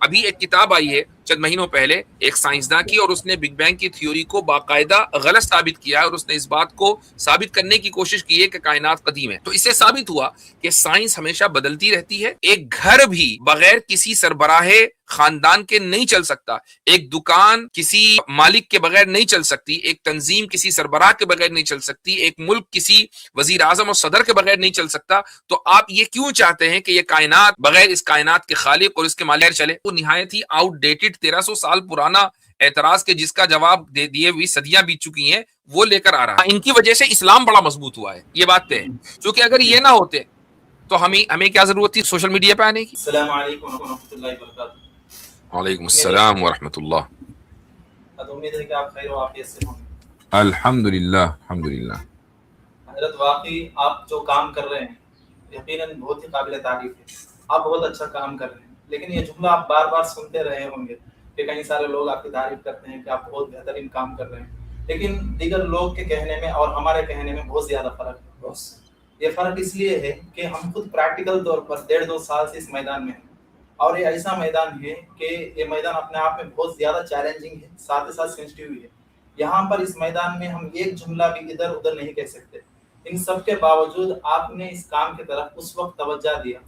ابھی ایک کتاب آئی ہے چند مہینوں پہلے ایک سائنسداں کی، اور اس نے بگ بینگ کی تھیوری کو باقاعدہ غلط ثابت کیا ہے، اور اس نے اس بات کو ثابت کرنے کی کوشش کی ہے کہ کائنات قدیم ہے۔ تو اس سے ثابت ہوا کہ سائنس ہمیشہ بدلتی رہتی ہے۔ ایک گھر بھی بغیر کسی سربراہ خاندان کے نہیں چل سکتا، ایک دکان کسی مالک کے بغیر نہیں چل سکتی، ایک تنظیم کسی سربراہ کے بغیر نہیں چل سکتی، ایک ملک کسی وزیر اعظم اور صدر کے بغیر نہیں چل سکتا۔ تو آپ یہ کیوں چاہتے ہیں کہ یہ کائنات بغیر اس کائنات کے خالق اور اس کے مالک چلے؟ وہ نہایت ہی آؤٹ ڈیٹڈ 1300 سال پرانا اعتراض کے جس کا جواب دے دیے ہوئی صدیاں بیت چکی ہیں وہ لے کر آ رہا ہے۔ ان کی وجہ سے اسلام بڑا مضبوط ہوا ہے، یہ بات طے ہے۔ کیونکہ اگر یہ نہ ہوتے تو ہمیں کیا ضرورت تھی سوشل میڈیا پہ آنے کی؟ السلام علیکم ورحمۃ اللہ وبرکاتہ۔ وعلیکم السلام ورحمۃ اللہ۔ امید ہے کہ آپ خیر و عافیت سے ہوں۔ الحمد للہ الحمد للہ۔ حضرت واقعی آپ جو کام کر رہے ہیں یقیناً بہت ہی قابل تعریف ہے، آپ بہت اچھا کام کر رہے ہیں، لیکن یہ جملہ آپ بار بار سنتے رہے ہوں گے کہ کئی سارے لوگ آپ کی تعریف کرتے ہیں کہ آپ بہت بہترین کام کر رہے ہیں، لیکن دیگر لوگ کے کہنے میں اور ہمارے کہنے میں بہت زیادہ فرق ہے۔ یہ فرق اس لیے ہے کہ ہم خود پریکٹیکل طور پر 1.5-2 سال سے اس میدان میں ہیں، اور یہ ایسا میدان ہے کہ یہ میدان اپنے آپ میں بہت زیادہ چیلنجنگ ہے، ساتھ ہی ساتھ سینسٹیو بھی ہے۔ یہاں پر اس میدان میں ہم ایک جملہ بھی ادھر ادھر نہیں کہہ سکتے۔ ان سب کے باوجود آپ نے اس کام کی طرف اس وقت توجہ دیا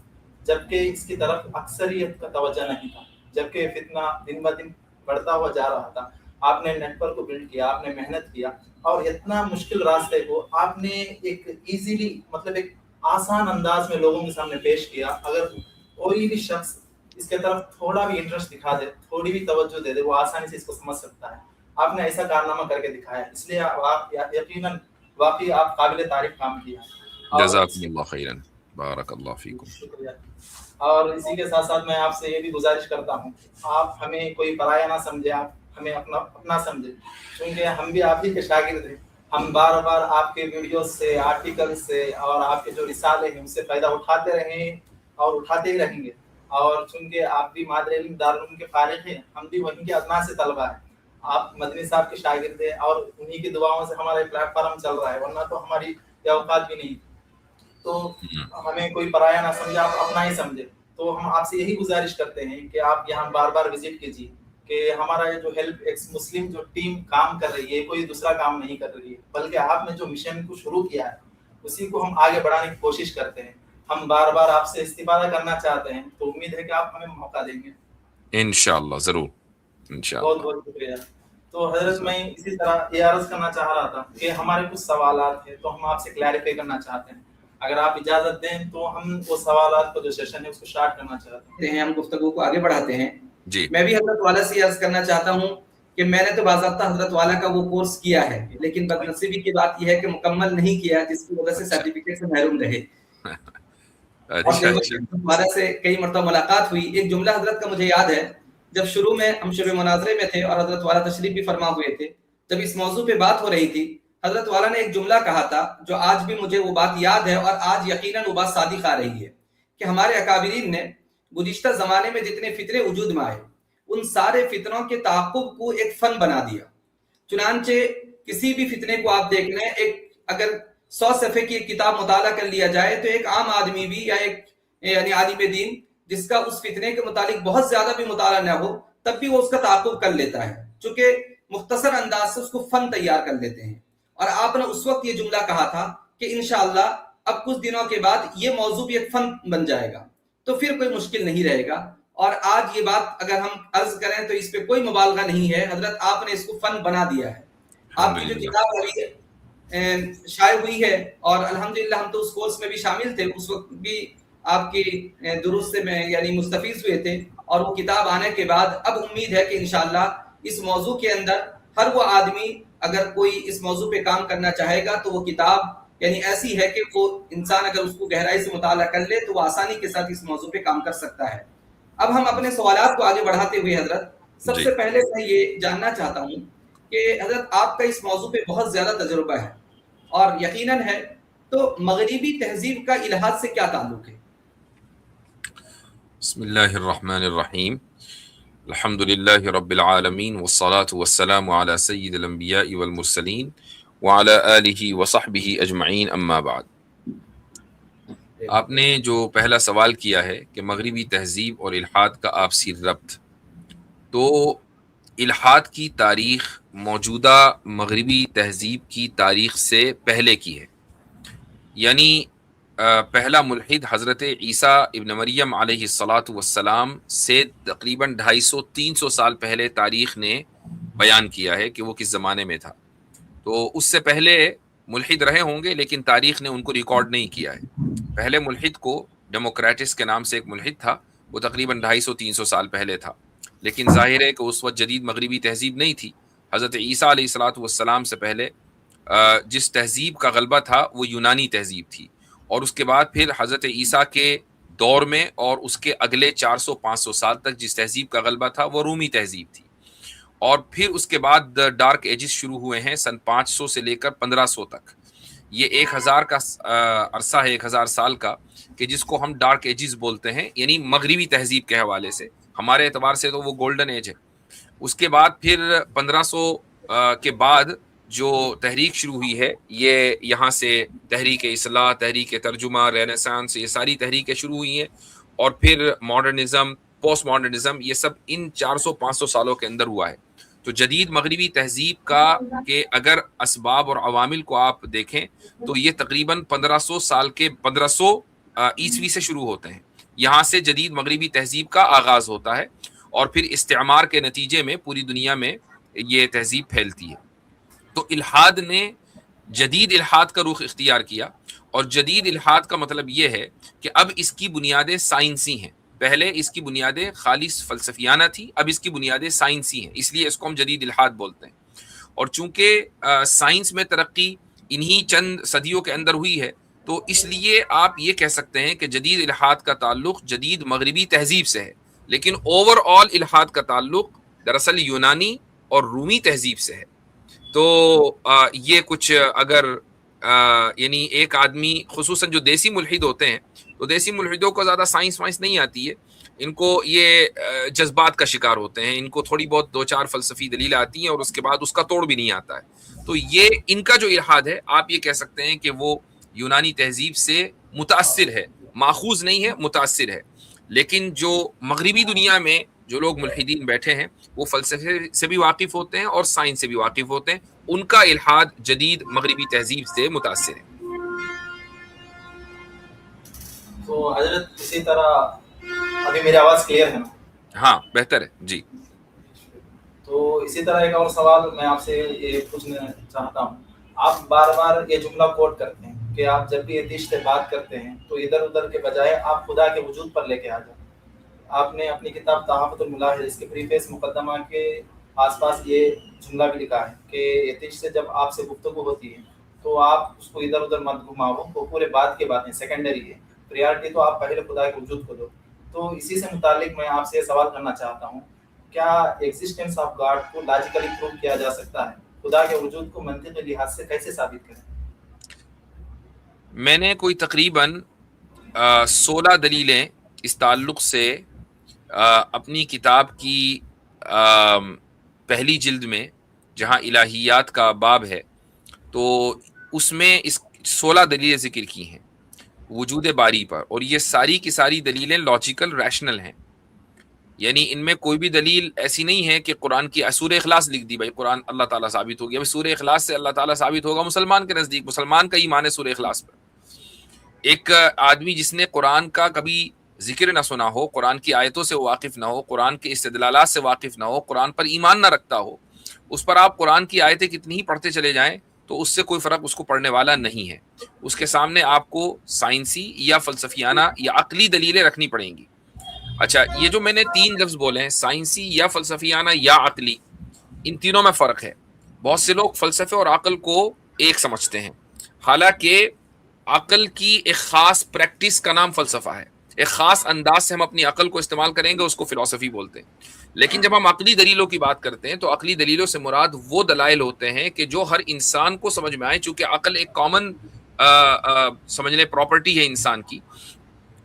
جبکہ اس کی طرف اکثریت کا توجہ نہیں تھا، جبکہ فتنہ دن بہ دن بڑھتا ہوا جا رہا تھا۔ آپ نے نیٹ ورک کو بلڈ کیا، آپ نے محنت کیا، اور اتنا مشکل راستے کو آپ نے ایک ایزیلی مطلب ایک آسان انداز میں لوگوں کے سامنے پیش کیا۔ اگر کوئی بھی شخص اس کے طرف تھوڑا بھی انٹرسٹ دکھا دے، تھوڑی بھی توجہ دے دے، وہ آسانی سے اس کو سمجھ سکتا ہے۔ آپ نے ایسا کارنامہ کر کے دکھایا، اس لیے آپ یقیناً واقعی آپ قابل تعریف کام کیا۔ جزاکم اللہ خیرا، بارک اللہ فیکم۔ شکریہ۔ اور اسی کے ساتھ ساتھ میں آپ سے یہ بھی گزارش کرتا ہوں آپ ہمیں کوئی پرایا نہ سمجھے، آپ ہمیں اپنا سمجھے، کیونکہ ہم بھی آپ ہی کے شاگرد ہیں۔ ہم بار بار آپ کے ویڈیوز سے، آرٹیکل سے اور آپ کے جو رسالے ہیں ان سے فائدہ اٹھاتے رہے ہیں اور اٹھاتے ہی رہیں گے۔ اور چونکہ آپ بھی مادر علم دارالعلوم کے فارغ ہیں، ہم بھی وہیں کے ادنا سے طلبہ ہیں۔ آپ مدنی صاحب کے شاگرد ہیں اور انہی کی دعاؤں سے ہمارا پلیٹ فارم چل رہا ہے، ورنہ تو ہماری یہ اوقات بھی نہیں۔ تو ہمیں کوئی پرایا نہ سمجھے، آپ اپنا ہی سمجھے۔ تو ہم آپ سے یہی گزارش کرتے ہیں کہ آپ یہاں بار بار وزٹ کیجیے کہ ہمارا یہ جو ہیلپ ایکس مسلم جو ٹیم کام کر رہی ہے، کوئی دوسرا کام نہیں کر رہی ہے، بلکہ آپ نے جو مشن کو شروع کیا ہے اسی کو ہم آگے بڑھانے کی کوشش کرتے ہیں۔ ہم بار بار آپ سے استفادہ کرنا چاہتے ہیں، تو امید ہے کہ آپ ہمیں موقع دیں گے انشاءاللہ، ضرور انشاءاللہ۔ بہت بہت شکریہ۔ تو حضرت میں اسی طرح یہ عرض کرنا چاہ رہا تھا کہ ہمارے کچھ سوالات ہیں تو ہم آپ سے کلیریفائی کرنا چاہتے ہیں، اگر آپ اجازت دیں تو ہم وہ سوالات کو جو سیشن ہے اس کو سٹارٹ کرنا چاہتے ہیں، ہم گفتگو کو آگے بڑھاتے ہیں۔ جی میں بھی حضرت والا سے عرض کرنا چاہتا ہوں کہ میں نے تو باضابطہ حضرت والا کا وہ کورس کیا ہے، لیکن بدنصیبی کی بات یہ ہے کہ مکمل نہیں کیا، جس کی وجہ سے سرٹیفکیٹ سے محروم رہے۔ اچھا والا سے کئی مرتبہ ملاقات ہوئی۔ ایک جملہ حضرت کا مجھے یاد ہے، جب شروع میں ہم شروع مناظرے میں تھے اور حضرت والا تشریف بھی فرما ہوئے تھے، جب اس موضوع پہ بات ہو رہی تھی، حضرت والا نے ایک جملہ کہا تھا جو آج بھی مجھے وہ بات یاد ہے، اور آج یقیناً وہ بات صادق آ رہی ہے کہ ہمارے اکابرین نے گزشتہ زمانے میں جتنے فتنے وجود میں آئے ان سارے فتنوں کے تعاقب کو ایک فن بنا دیا۔ چنانچہ کسی بھی فتنے کو آپ دیکھ لیں، ایک اگر 100 صفحے کی ایک کتاب مطالعہ کر لیا جائے تو ایک عام آدمی بھی یا ایک یعنی عالم دین جس کا اس فتنے کے متعلق بہت زیادہ بھی مطالعہ نہ ہو تب بھی وہ اس کا تعاقب کر لیتا ہے، چونکہ مختصر انداز سے اس کو فن تیار کر لیتے ہیں۔ اور آپ نے اس وقت یہ جملہ کہا تھا کہ انشاءاللہ اب کچھ دنوں کے بعد یہ موضوع بھی ایک فن بن جائے گا، تو پھر کوئی مشکل نہیں رہے گا۔ اور آج یہ بات اگر ہم عرض کریں تو اس پہ کوئی مبالغہ نہیں ہے، حضرت آپ نے اس کو فن بنا دیا ہے۔ آپ کی جو کتاب ابھی شائع ہوئی ہے اور الحمدللہ ہم تو اس کورس میں بھی شامل تھے، اس وقت بھی آپ کی دروس سے میں یعنی مستفیض ہوئے تھے، اور وہ کتاب آنے کے بعد اب امید ہے کہ انشاءاللہ اس موضوع کے اندر ہر وہ آدمی اگر کوئی اس موضوع پہ کام کرنا چاہے گا تو وہ کتاب یعنی ایسی ہے کہ وہ انسان اگر اس کو گہرائی سے مطالعہ کر لے تو وہ آسانی کے ساتھ اس موضوع پہ کام کر سکتا ہے۔ اب ہم اپنے سوالات کو آگے بڑھاتے ہوئے حضرت سب سے پہلے میں یہ جاننا چاہتا ہوں کہ حضرت آپ کا اس موضوع پہ بہت زیادہ تجربہ ہے اور یقیناً ہے، تو مغربی تہذیب کا الحاد سے کیا تعلق ہے؟ بسم اللہ الرحمن الرحیم، الحمد للہ رب العالمین والصلاة والسلام علی سید الانبیاء والمرسلین وعلی آلہ وصحبہ اجمعین، اما بعد۔ آپ نے جو پہلا سوال کیا ہے کہ مغربی تہذیب اور الحاد کا آپسی ربط، تو الحاد کی تاریخ موجودہ مغربی تہذیب کی تاریخ سے پہلے کی ہے. یعنی پہلا ملحد حضرت عیسیٰ ابن مریم علیہ الصلاۃ والسلام سے تقریباً 250-300 سال پہلے تاریخ نے بیان کیا ہے کہ وہ کس زمانے میں تھا. تو اس سے پہلے ملحد رہے ہوں گے لیکن تاریخ نے ان کو ریکارڈ نہیں کیا ہے. پہلے ملحد کو ڈیموکریٹس کے نام سے ایک ملحد تھا، وہ تقریباً 250-300 سال پہلے تھا. لیکن ظاہر ہے کہ اس وقت جدید مغربی تہذیب نہیں تھی. حضرت عیسیٰ علیہ الصلاۃ والسلام سے پہلے جس تہذیب کا غلبہ تھا وہ یونانی تہذیب تھی، اور اس کے بعد پھر حضرت عیسیٰ کے دور میں اور اس کے اگلے 400-500 سال تک جس تہذیب کا غلبہ تھا وہ رومی تہذیب تھی. اور پھر اس کے بعد ڈارک ایجز شروع ہوئے ہیں سن 500 سے لے کر 1500 تک. یہ 1000 کا عرصہ ہے، 1000 سال کا، کہ جس کو ہم ڈارک ایجز بولتے ہیں، یعنی مغربی تہذیب کے حوالے سے. ہمارے اعتبار سے تو وہ گولڈن ایج ہے. اس کے بعد پھر 1500 کے بعد جو تحریک شروع ہوئی ہے، یہ یہاں سے تحریک اصلاح، تحریک ترجمہ، رینیسانس، یہ ساری تحریکیں شروع ہوئی ہیں. اور پھر ماڈرنزم، پوسٹ ماڈرنزم، یہ سب ان 400-500 سالوں کے اندر ہوا ہے. تو جدید مغربی تہذیب کا کہ اگر اسباب اور عوامل کو آپ دیکھیں تو یہ تقریباً 1500 سال کے 1500 عیسوی سے شروع ہوتے ہیں. یہاں سے جدید مغربی تہذیب کا آغاز ہوتا ہے، اور پھر استعمار کے نتیجے میں پوری دنیا میں یہ تہذیب پھیلتی ہے. تو الحاد نے جدید الحاد کا رخ اختیار کیا، اور جدید الحاد کا مطلب یہ ہے کہ اب اس کی بنیادیں سائنسی ہیں. پہلے اس کی بنیادیں خالص فلسفیانہ تھی، اب اس کی بنیادیں سائنسی ہیں، اس لیے اس کو ہم جدید الحاد بولتے ہیں. اور چونکہ سائنس میں ترقی انہی چند صدیوں کے اندر ہوئی ہے، تو اس لیے آپ یہ کہہ سکتے ہیں کہ جدید الحاد کا تعلق جدید مغربی تہذیب سے ہے، لیکن اوور آل الحاد کا تعلق دراصل یونانی اور رومی تہذیب سے ہے. تو یہ کچھ اگر یعنی ایک آدمی، خصوصاً جو دیسی ملحد ہوتے ہیں، تو دیسی ملحدوں کو زیادہ سائنس وائنس نہیں آتی ہے، ان کو یہ جذبات کا شکار ہوتے ہیں، ان کو تھوڑی بہت 2-4 فلسفی دلیل آتی ہیں اور اس کے بعد اس کا توڑ بھی نہیں آتا ہے. تو یہ ان کا جو الحاد ہے، آپ یہ کہہ سکتے ہیں کہ وہ یونانی تہذیب سے متاثر ہے، ماخوذ نہیں ہے، متاثر ہے. لیکن جو مغربی دنیا میں جو لوگ ملحدین بیٹھے ہیں، وہ فلسفے سے بھی واقف ہوتے ہیں اور سائنس سے بھی واقف ہوتے ہیں. ان کا الحاد جدید مغربی تہذیب سے متاثر ہے. تو حضرت اسی طرح ابھی میری آواز کلیئر ہے نا؟ ہاں بہتر ہے جی. تو اسی طرح ایک اور سوال میں آپ سے یہ پوچھنا چاہتا ہوں. آپ بار بار یہ جملہ کوٹ کرتے ہیں کہ آپ جب بھی حدیث سے بات کرتے ہیں تو ادھر ادھر کے بجائے آپ خدا کے وجود پر لے کے آ جائیں. آپ نے اپنی کتاب تحفۃ الملاحظ اس کے پریفیس مقدمہ کے آس پاس یہ جملہ بھی لکھا ہے کہ حدیث سے جب آپ سے گفتگو ہوتی ہے تو آپ اس کو ادھر ادھر مت گھماؤ، وہ پورے بات کے باتیں سیکنڈری ہے، پریارٹی تو آپ پہلے خدا کے وجود کو دو. تو اسی سے متعلق میں آپ سے سوال کرنا چاہتا ہوں، کیا ایگزسٹنس آف گاڈ کو لاجیکلی پروو کیا جا سکتا ہے؟ خدا کے وجود کو منطقی لحاظ سے کیسے ثابت کریں؟ میں نے کوئی تقریباً 16 دلیلیں اس تعلق سے اپنی کتاب کی پہلی جلد میں، جہاں الہیات کا باب ہے، تو اس میں اس 16 دلیلیں ذکر کی ہیں وجود باری پر. اور یہ ساری کی ساری دلیلیں لاجیکل ریشنل ہیں، یعنی ان میں کوئی بھی دلیل ایسی نہیں ہے کہ قرآن کی سورہ اخلاص لکھ دی بھائی قرآن اللہ تعالیٰ ثابت ہو گیا. سورہ اخلاص سے اللہ تعالیٰ ثابت ہوگا مسلمان کے نزدیک، مسلمان کا ایمان ہے سورہ اخلاص پر. ایک آدمی جس نے قرآن کا کبھی ذکر نہ سنا ہو، قرآن کی آیتوں سے واقف نہ ہو، قرآن کے استدلالات سے واقف نہ ہو، قرآن پر ایمان نہ رکھتا ہو، اس پر آپ قرآن کی آیتیں کتنی ہی پڑھتے چلے جائیں تو اس سے کوئی فرق اس کو پڑھنے والا نہیں ہے. اس کے سامنے آپ کو سائنسی یا فلسفیانہ یا عقلی دلیلیں رکھنی پڑیں گی. اچھا، یہ جو میں نے 3 لفظ بولے ہیں، سائنسی یا فلسفیانہ یا عقلی، ان تینوں میں فرق ہے. بہت سے لوگ فلسفے اور عقل کو ایک سمجھتے ہیں، حالانکہ عقل کی ایک خاص پریکٹس کا نام فلسفہ ہے. ایک خاص انداز سے ہم اپنی عقل کو استعمال کریں گے، اس کو فلسفی بولتے ہیں. لیکن جب ہم عقلی دلیلوں کی بات کرتے ہیں تو عقلی دلیلوں سے مراد وہ دلائل ہوتے ہیں کہ جو ہر انسان کو سمجھ میں آئے. چونکہ عقل ایک کامن سمجھ لیں پراپرٹی ہے انسان کی،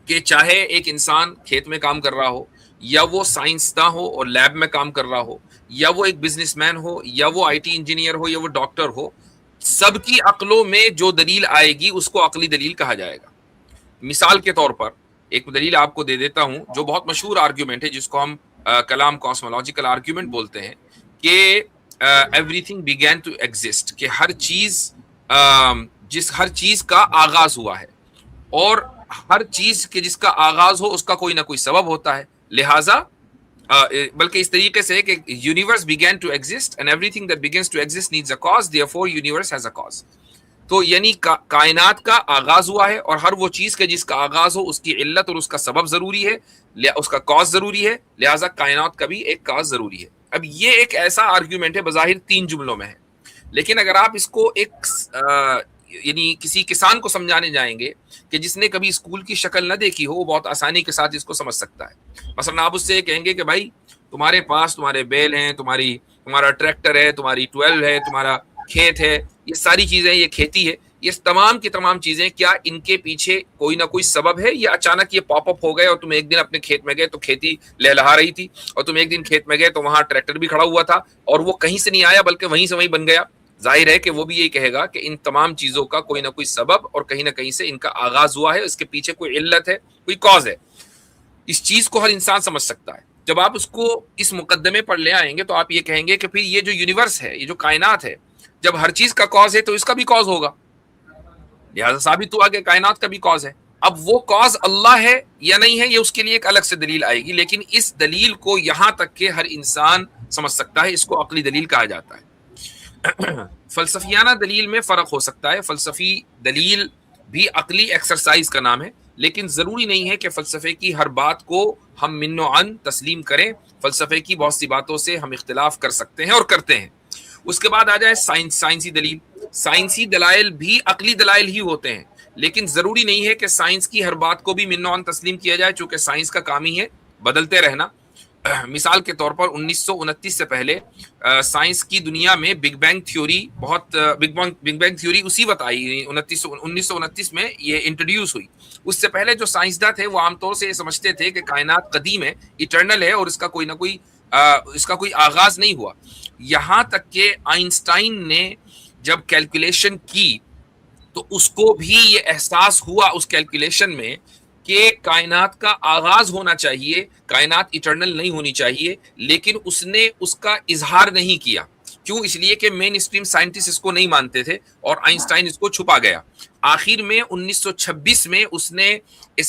کہ چاہے ایک انسان کھیت میں کام کر رہا ہو، یا وہ سائنسداں ہو اور لیب میں کام کر رہا ہو، یا وہ ایک بزنس مین ہو، یا وہ آئی ٹی انجینئر ہو، یا وہ ڈاکٹر ہو، سب کی عقلوں میں جو دلیل آئے گی اس کو عقلی دلیل کہا جائے گا. مثال کے طور پر ایک دلیل آپ کو دے دیتا ہوں جو بہت مشہور آرگیومنٹ ہے جس کو ہم کلام کاسمولوجیکل آرگیومنٹ بولتے ہیں کہ everything begin to exist, کہ ہر چیز کا آغاز ہوا ہے، اور ہر چیز کے جس کا آغاز ہو اس کا کوئی نہ کوئی سبب ہوتا ہے، لہٰذا بلکہ اس طریقے سے کہ universe began to exist and everything that begins to exist needs a cause, therefore universe has a cause. تو یعنی کائنات کا آغاز ہوا ہے، اور ہر وہ چیز کے جس کا آغاز ہو اس کی علت اور اس کا سبب ضروری ہے، اس کا کاز ضروری ہے، لہٰذا کائنات کا بھی ایک کاز ضروری ہے. اب یہ ایک ایسا آرگیومنٹ ہے بظاہر 3 جملوں میں ہے، لیکن اگر آپ اس کو ایک یعنی کسی کسان کو سمجھانے جائیں گے کہ جس نے کبھی اسکول کی شکل نہ دیکھی ہو، وہ بہت آسانی کے ساتھ اس کو سمجھ سکتا ہے. مثلا آپ اس سے کہیں گے کہ بھائی تمہارے پاس تمہارے بیل ہیں، تمہارا ٹریکٹر ہے، تمہاری ٹویل ہے، تمہارا کھیت ہے، یہ ساری چیزیں، یہ کھیتی ہے، یہ تمام کی تمام چیزیں، کیا ان کے پیچھے کوئی نہ کوئی سبب ہے، یا اچانک یہ پاپ اپ ہو گئے اور تم ایک دن اپنے کھیت میں گئے تو کھیتی لہلہا رہی تھی، اور تم ایک دن کھیت میں گئے تو وہاں ٹریکٹر بھی کھڑا ہوا تھا، اور وہ کہیں سے نہیں آیا بلکہ وہیں سے وہیں بن گیا. ظاہر ہے کہ وہ بھی یہی کہے گا کہ ان تمام چیزوں کا کوئی نہ کوئی سبب اور کہیں نہ کہیں سے ان کا آغاز ہوا ہے، اس کے پیچھے کوئی علت ہے، کوئی کاز ہے. اس چیز کو ہر انسان سمجھ سکتا ہے. جب آپ اس کو اس مقدمے پر لے آئیں گے تو آپ یہ کہیں گے کہ پھر یہ جو یونیورس ہے، یہ جو کائنات ہے، جب ہر چیز کا کاز ہے تو اس کا بھی کاز ہوگا، لہٰذا ثابت ہوا کہ کائنات کا بھی کاز ہے. اب وہ کاز اللہ ہے یا نہیں ہے، یہ اس کے لیے ایک الگ سے دلیل آئے گی، لیکن اس دلیل کو یہاں تک کہ ہر انسان سمجھ سکتا ہے، اس کو عقلی دلیل کہا جاتا ہے. فلسفیانہ دلیل میں فرق ہو سکتا ہے، فلسفی دلیل بھی عقلی ایکسرسائز کا نام ہے، لیکن ضروری نہیں ہے کہ فلسفے کی ہر بات کو ہم من و عن تسلیم کریں. فلسفے کی بہت سی باتوں سے ہم اختلاف کر سکتے ہیں اور کرتے ہیں. اس کے بعد آ جائے سائنسی دلیل. سائنسی دلائل بھی عقلی دلائل ہی ہوتے ہیں، لیکن ضروری نہیں ہے کہ سائنس کی ہر بات کو بھی من و عن تسلیم کیا جائے، چونکہ سائنس کا کام ہی ہے بدلتے رہنا. مثال کے طور پر 1929 سے پہلے سائنس کی دنیا میں بگ بینگ تھیوری اسی وقت آئی، 1929 میں یہ انٹروڈیوس ہوئی. اس سے پہلے جو سائنسداں تھے وہ عام طور سے یہ سمجھتے تھے کہ کائنات قدیم ہے، ایٹرنل ہے، اور اس کا کوئی آغاز نہیں ہوا. یہاں تک کہ آئنسٹائن نے جب کیلکولیشن کی تو اس کو بھی یہ احساس ہوا اس کیلکولیشن میں کہ کائنات کا آغاز ہونا چاہیے، کائنات ایٹرنل نہیں ہونی چاہیے، لیکن اس نے اس کا اظہار نہیں کیا. کیوں؟ اس لیے کہ مین اسٹریم سائنٹسٹ اس کو نہیں مانتے تھے، اور آئنسٹائن اس کو چھپا گیا. آخر میں 1926 میں اس نے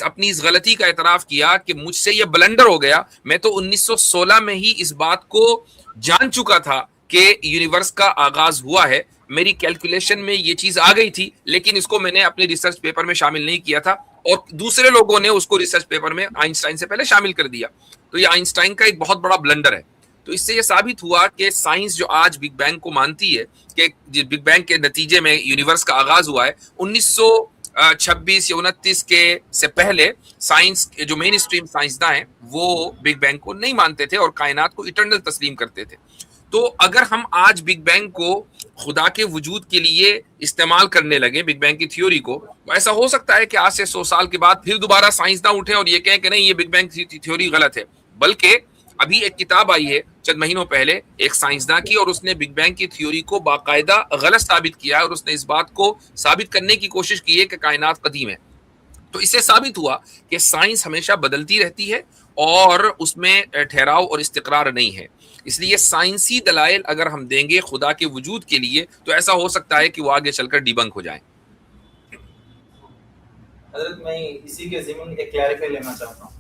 اپنی اس غلطی کا اعتراف کیا کہ مجھ سے یہ بلنڈر ہو گیا، میں تو 1916 میں ہی اس بات کو جان چکا تھا کہ یونیورس کا آغاز ہوا ہے، میری کیلکولیشن میں یہ چیز آ گئی تھی، لیکن اس کو میں نے اپنے ریسرچ پیپر میں شامل نہیں کیا تھا، اور دوسرے لوگوں نے اس کو ریسرچ پیپر میں آئنسٹائن سے پہلے شامل کر دیا. تو یہ آئنسٹائن کا ایک بہت بڑا بلنڈر ہے. تو اس سے یہ ثابت ہوا کہ سائنس جو آج بگ بینگ کو مانتی ہے کہ بگ بینگ کے نتیجے میں یونیورس کا آغاز ہوا ہے، 1926 یا 29 کے سے پہلے سائنس جو مین اسٹریم سائنسداں ہیں وہ بگ بینگ کو نہیں مانتے تھے اور کائنات کو ایٹرنل تسلیم کرتے تھے. تو اگر ہم آج بگ بینگ کو خدا کے وجود کے لیے استعمال کرنے لگے، بگ بینگ کی تھیوری کو، تو ایسا ہو سکتا ہے کہ آج سے 100 سال کے بعد پھر دوبارہ سائنسداں اٹھیں اور یہ کہیں کہ نہیں، یہ بگ بینگ تھیوری غلط ہے. بلکہ ابھی ایک کتاب آئی ہے چند مہینوں پہلے ایک سائنسداں کی، اور اس نے بگ بینگ کی تھیوری کو باقاعدہ غلط ثابت کیا ہے، اور اس نے اس بات کو ثابت کرنے کی کوشش کی ہے کہ کائنات قدیم ہے. تو اس سے ثابت ہوا کہ سائنس ہمیشہ بدلتی رہتی ہے اور اس میں ٹھہراؤ اور استقرار نہیں ہے. اس لیے سائنسی دلائل اگر ہم دیں گے خدا کے وجود کے لیے تو ایسا ہو سکتا ہے کہ وہ آگے چل کر ڈیبنک ہو جائیں. حضرت میں اسی کے ضمن ایک کلیریفائی لینا چاہتا ہوں.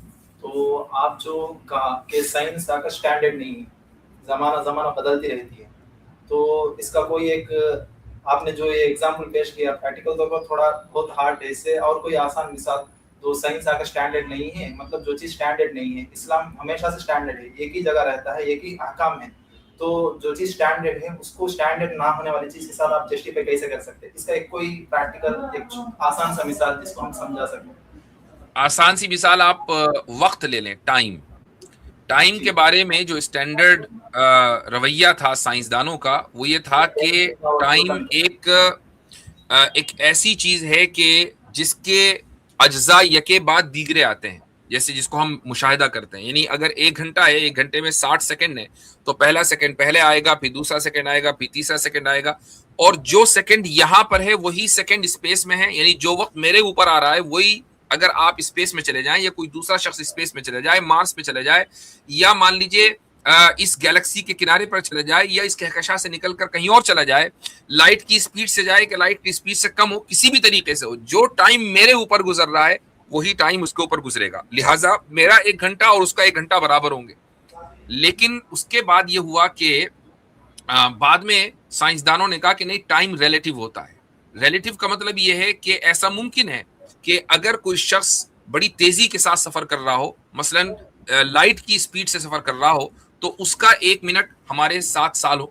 تو آپ جو کہا کہ سائنس کا سٹینڈرڈ نہیں ہے، زمانہ بدلتی رہتی ہے، تو اس کا کوئی ایک آپ نے جو یہ ایگزامپل پیش کیا پریکٹیکل طور پر تھوڑا بہت ہارڈ ہے، اس سے اور کوئی آسان مثال جو سائنس کا سٹینڈرڈ نہیں ہے، مطلب جو چیز سٹینڈرڈ نہیں ہے، اسلام ہمیشہ سے سٹینڈرڈ ہے، ایک ہی جگہ رہتا ہے، ایک ہی احکام ہے، تو جو چیز سٹینڈرڈ ہے اس کو سٹینڈرڈ نہ ہونے والی چیز کے ساتھ آپ جسٹیفائی کیسے کر سکتے ہیں؟ اس کا ایک کوئی پریکٹیکل ایک آسان سا مثال جس کو ہم سمجھا سکیں. آسان سی مثال، آپ وقت لے لیں، ٹائم کے بارے میں جو اسٹینڈرڈ رویہ تھا سائنسدانوں کا وہ یہ تھا کہ ٹائم ایک ایسی چیز ہے کہ جس کے اجزاء یکے بعد دیگرے آتے ہیں، جیسے جس کو ہم مشاہدہ کرتے ہیں. یعنی اگر 1 گھنٹہ ہے، 1 گھنٹے میں 60 سیکنڈ ہے، تو پہلا سیکنڈ پہلے آئے گا، پھر دوسرا سیکنڈ آئے گا، پھر تیسرا سیکنڈ آئے گا، اور جو سیکنڈ یہاں پر ہے وہی سیکنڈ اسپیس میں ہے. یعنی جو وقت میرے اوپر آ رہا ہے وہی اگر آپ اسپیس میں چلے جائیں یا کوئی دوسرا شخص اسپیس میں چلے جائے, مارس پہ چلے جائے, یا مان لیجئے اس گیلیکسی کے کنارے پر چلے جائے, یا اس کہکشاں سے نکل کر کہیں اور چلا جائے, لائٹ کی اسپیڈ سے جائے کہ لائٹ کی اسپیڈ سے کم ہو, کسی بھی طریقے سے ہو, جو ٹائم میرے اوپر گزر رہا ہے وہی ٹائم اس کے اوپر گزرے گا. لہٰذا میرا 1 گھنٹہ اور اس کا 1 گھنٹہ برابر ہوں گے. لیکن اس کے بعد یہ ہوا کہ بعد میں سائنسدانوں نے کہا کہ نہیں, ٹائم ریلیٹیو ہوتا ہے. ریلیٹیو کا مطلب یہ ہے کہ ایسا ممکن ہے کہ اگر کوئی شخص بڑی تیزی کے ساتھ سفر کر رہا ہو, مثلاً لائٹ کی اسپیڈ سے سفر کر رہا ہو, تو اس کا 1 منٹ ہمارے 7 سال ہو,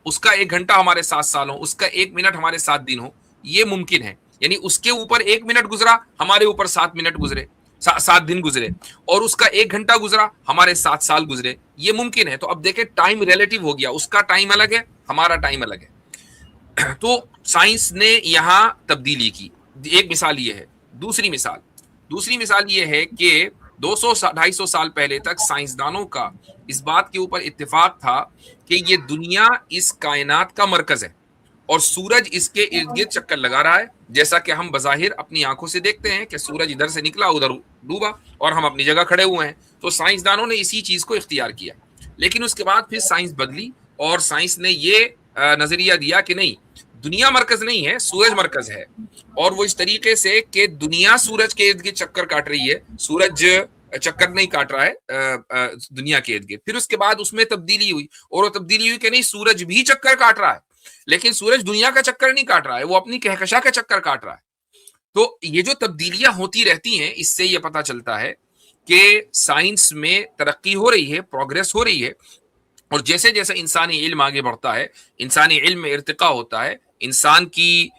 اس کا 1 گھنٹہ ہمارے 7 سال ہو, اس کا 1 منٹ ہمارے 7 دن ہو. یہ ممکن ہے. یعنی اس کے اوپر 1 منٹ گزرا, ہمارے اوپر 7 منٹ گزرے, 7 دن گزرے, اور اس کا 1 گھنٹہ گزرا, ہمارے 7 سال گزرے. یہ ممکن ہے. تو اب دیکھیں ٹائم ریلیٹیو ہو گیا, اس کا ٹائم الگ ہے, ہمارا ٹائم الگ ہے. تو سائنس نے یہاں تبدیلی کی. ایک مثال یہ ہے. دوسری مثال یہ ہے کہ 200-250 سال پہلے تک سائنسدانوں کا اس بات کے اوپر اتفاق تھا کہ یہ دنیا اس کائنات کا مرکز ہے اور سورج اس کے ارد گرد چکر لگا رہا ہے, جیسا کہ ہم بظاہر اپنی آنکھوں سے دیکھتے ہیں کہ سورج ادھر سے نکلا ادھر ڈوبا اور ہم اپنی جگہ کھڑے ہوئے ہیں. تو سائنسدانوں نے اسی چیز کو اختیار کیا. لیکن اس کے بعد پھر سائنس بدلی اور سائنس نے یہ نظریہ دیا کہ نہیں, دنیا مرکز نہیں ہے, سورج مرکز ہے. اور وہ اس طریقے سے کہ دنیا سورج کے ارد گرد چکر کاٹ رہی ہے, سورج چکر نہیں کاٹ رہا ہے دنیا کے ارد گرد. پھر اس کے بعد اس میں تبدیلی ہوئی, اور وہ تبدیلی ہوئی کہ نہیں, سورج بھی چکر کاٹ رہا ہے, لیکن سورج دنیا کا چکر نہیں کاٹ رہا ہے, وہ اپنی کہکشاں کا چکر کاٹ رہا ہے. تو یہ جو تبدیلیاں ہوتی رہتی ہیں, اس سے یہ پتا چلتا ہے کہ سائنس میں ترقی ہو رہی ہے, پروگریس ہو رہی ہے. اور جیسے جیسے انسانی علم آگے بڑھتا ہے, انسانی علم میں ارتقاء ہوتا ہے, انسان کی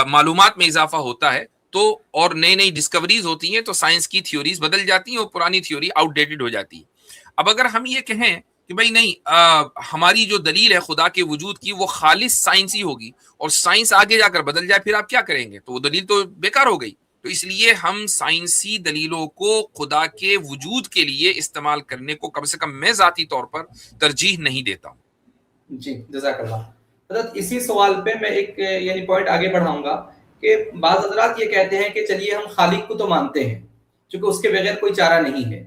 معلومات میں اضافہ ہوتا ہے, تو اور نئی نئی ڈسکوریز ہوتی ہیں, تو سائنس کی تھیوریز بدل جاتی ہیں اور پرانی تھیوری آؤٹ ڈیٹڈ ہو جاتی ہے. اب اگر ہم یہ کہیں کہ بھائی نہیں, ہماری جو دلیل ہے خدا کے وجود کی وہ خالص سائنسی ہوگی, اور سائنس آگے جا کر بدل جائے, پھر آپ کیا کریں گے؟ تو وہ دلیل تو بیکار ہو گئی. تو اس لیے ہم سائنسی دلیلوں کو خدا کے وجود کے لیے استعمال کرنے کو کم سے کم میں ذاتی طور پر ترجیح نہیں دیتا ہوں. جی جزاک اللہ. حضرت اسی سوال پہ میں ایک یعنی پوائنٹ آگے بڑھاؤں گا کہ بعض حضرات یہ کہتے ہیں کہ چلیے ہم خالق کو تو مانتے ہیں چونکہ اس کے بغیر کوئی چارہ نہیں ہے,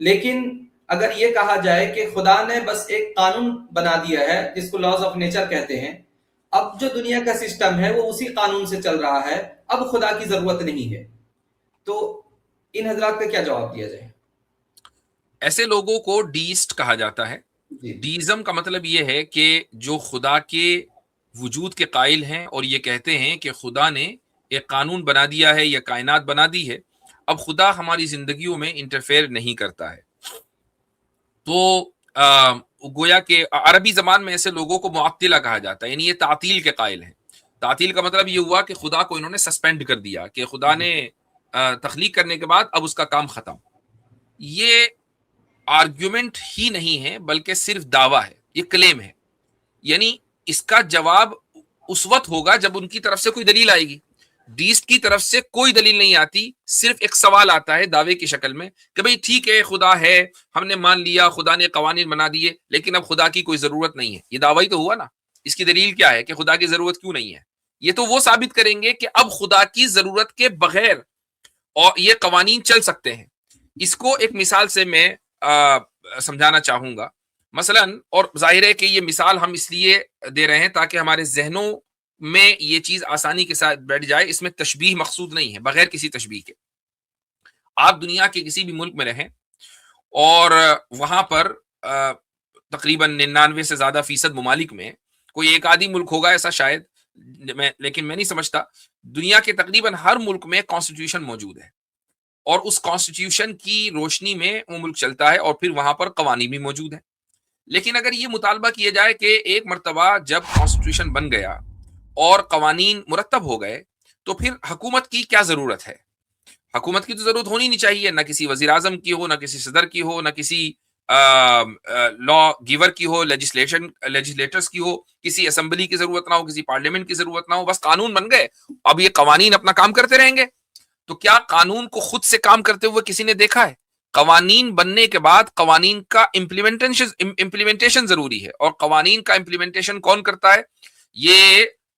لیکن اگر یہ کہا جائے کہ خدا نے بس ایک قانون بنا دیا ہے جس کو لاز آف نیچر کہتے ہیں, اب جو دنیا کا سسٹم ہے وہ اسی قانون سے چل رہا ہے, اب خدا کی ضرورت نہیں ہے, تو ان حضرات کا کیا جواب دیا جائے؟ ایسے لوگوں کو ڈیسٹ کہا جاتا ہے. ڈیزم کا مطلب یہ ہے کہ جو خدا کے وجود کے قائل ہیں اور یہ کہتے ہیں کہ خدا نے ایک قانون بنا دیا ہے یا کائنات بنا دی ہے, اب خدا ہماری زندگیوں میں انٹرفیئر نہیں کرتا ہے. تو گویا کہ عربی زبان میں ایسے لوگوں کو معطلہ کہا جاتا ہے, یعنی یہ تعطیل کے قائل ہیں. تعطیل کا مطلب یہ ہوا کہ خدا کو انہوں نے سسپینڈ کر دیا, کہ خدا نے تخلیق کرنے کے بعد اب اس کا کام ختم. یہ آرگیومنٹ ہی نہیں ہے بلکہ صرف دعویٰ ہے, یہ کلیم ہے. یعنی اس کا جواب اس وقت ہوگا جب ان کی طرف سے کوئی دلیل آئے گی. ڈیسٹ کی طرف سے کوئی دلیل نہیں آتی, صرف ایک سوال آتا ہے دعوے کی شکل میں کہ بھئی ٹھیک ہے خدا ہے, ہم نے مان لیا, خدا نے قوانین بنا دیے, لیکن اب خدا کی کوئی ضرورت نہیں ہے. یہ دعویٰ ہی تو ہوا نا. اس کی دلیل کیا ہے کہ خدا کی ضرورت کیوں نہیں ہے؟ یہ تو وہ ثابت کریں گے کہ اب خدا کی ضرورت کے بغیر اور یہ قوانین چل سکتے ہیں. اس کو ایک مثال سے میں سمجھانا چاہوں گا. مثلاً, اور ظاہر ہے کہ یہ مثال ہم اس لیے دے رہے ہیں تاکہ ہمارے ذہنوں میں یہ چیز آسانی کے ساتھ بیٹھ جائے. اس میں تشبیہ مقصود نہیں ہے, بغیر کسی تشبیہ کے. آپ دنیا کے کسی بھی ملک میں رہیں اور وہاں پر تقریباً 99 سے زیادہ فیصد ممالک میں کوئی ایک آدھی ملک ہوگا ایسا شاید, لیکن میں نہیں سمجھتا, دنیا کے تقریباً ہر ملک میں کانسٹیٹیوشن موجود ہے, اور اس کانسٹیٹیوشن کی روشنی میں وہ ملک چلتا ہے, اور پھر وہاں پر قوانین بھی موجود ہیں. لیکن اگر یہ مطالبہ کیا جائے کہ ایک مرتبہ جب کانسٹیٹیوشن بن گیا اور قوانین مرتب ہو گئے تو پھر حکومت کی کیا ضرورت ہے؟ حکومت کی تو ضرورت ہونی نہیں چاہیے, نہ کسی وزیر اعظم کی ہو, نہ کسی صدر کی ہو, نہ کسی لا گیور کی ہو, لیجسلیٹرز کی ہو, کسی اسمبلی کی ضرورت نہ ہو, کسی پارلیمنٹ کی ضرورت نہ ہو. بس قانون بن گئے, اب یہ قوانین اپنا کام کرتے رہیں گے. تو کیا قانون کو خود سے کام کرتے ہوئے کسی نے دیکھا ہے؟ قوانین بننے کے بعد قوانین کا امپلیمنٹیشن ضروری ہے, اور قوانین کا امپلیمنٹیشن کون کرتا ہے؟ یہ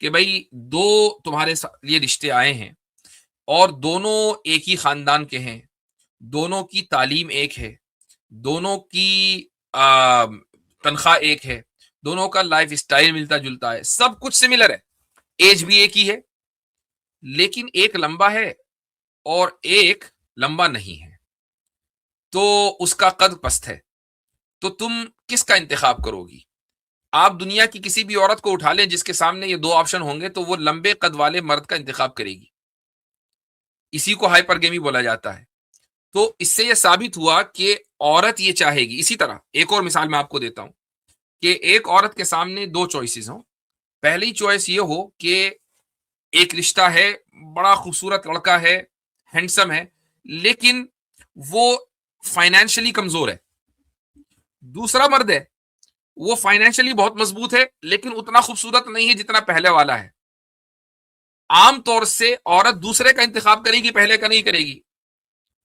کہ بھائی دو تمہارے لیے رشتے آئے ہیں اور دونوں ایک ہی خاندان کے ہیں، دونوں کی تعلیم ایک ہے، دونوں کی تنخواہ ایک ہے، دونوں کا لائف اسٹائل ملتا جلتا ہے، سب کچھ سملر ہے، ایج بھی ایک ہی ہے، لیکن ایک لمبا ہے اور ایک لمبا نہیں ہے، تو اس کا قد پست ہے، تو تم کس کا انتخاب کرو گی؟ آپ دنیا کی کسی بھی عورت کو اٹھا لیں جس کے سامنے یہ دو آپشن ہوں گے تو وہ لمبے قد والے مرد کا انتخاب کرے گی. اسی کو ہائپرگیمی بولا جاتا ہے. تو اس سے یہ ثابت ہوا کہ عورت یہ چاہے گی. اسی طرح ایک اور مثال میں آپ کو دیتا ہوں کہ ایک عورت کے سامنے دو چوائسز ہوں. پہلی چوائس یہ ہو کہ ایک رشتہ ہے, بڑا خوبصورت لڑکا ہے, ہینڈسم ہے, لیکن وہ فائنینشلی کمزور ہے. دوسرا مرد ہے, وہ فائنینشلی بہت مضبوط ہے لیکن اتنا خوبصورت نہیں ہے جتنا پہلے والا ہے. عام طور سے عورت دوسرے کا انتخاب کرے گی, پہلے کا نہیں کرے گی.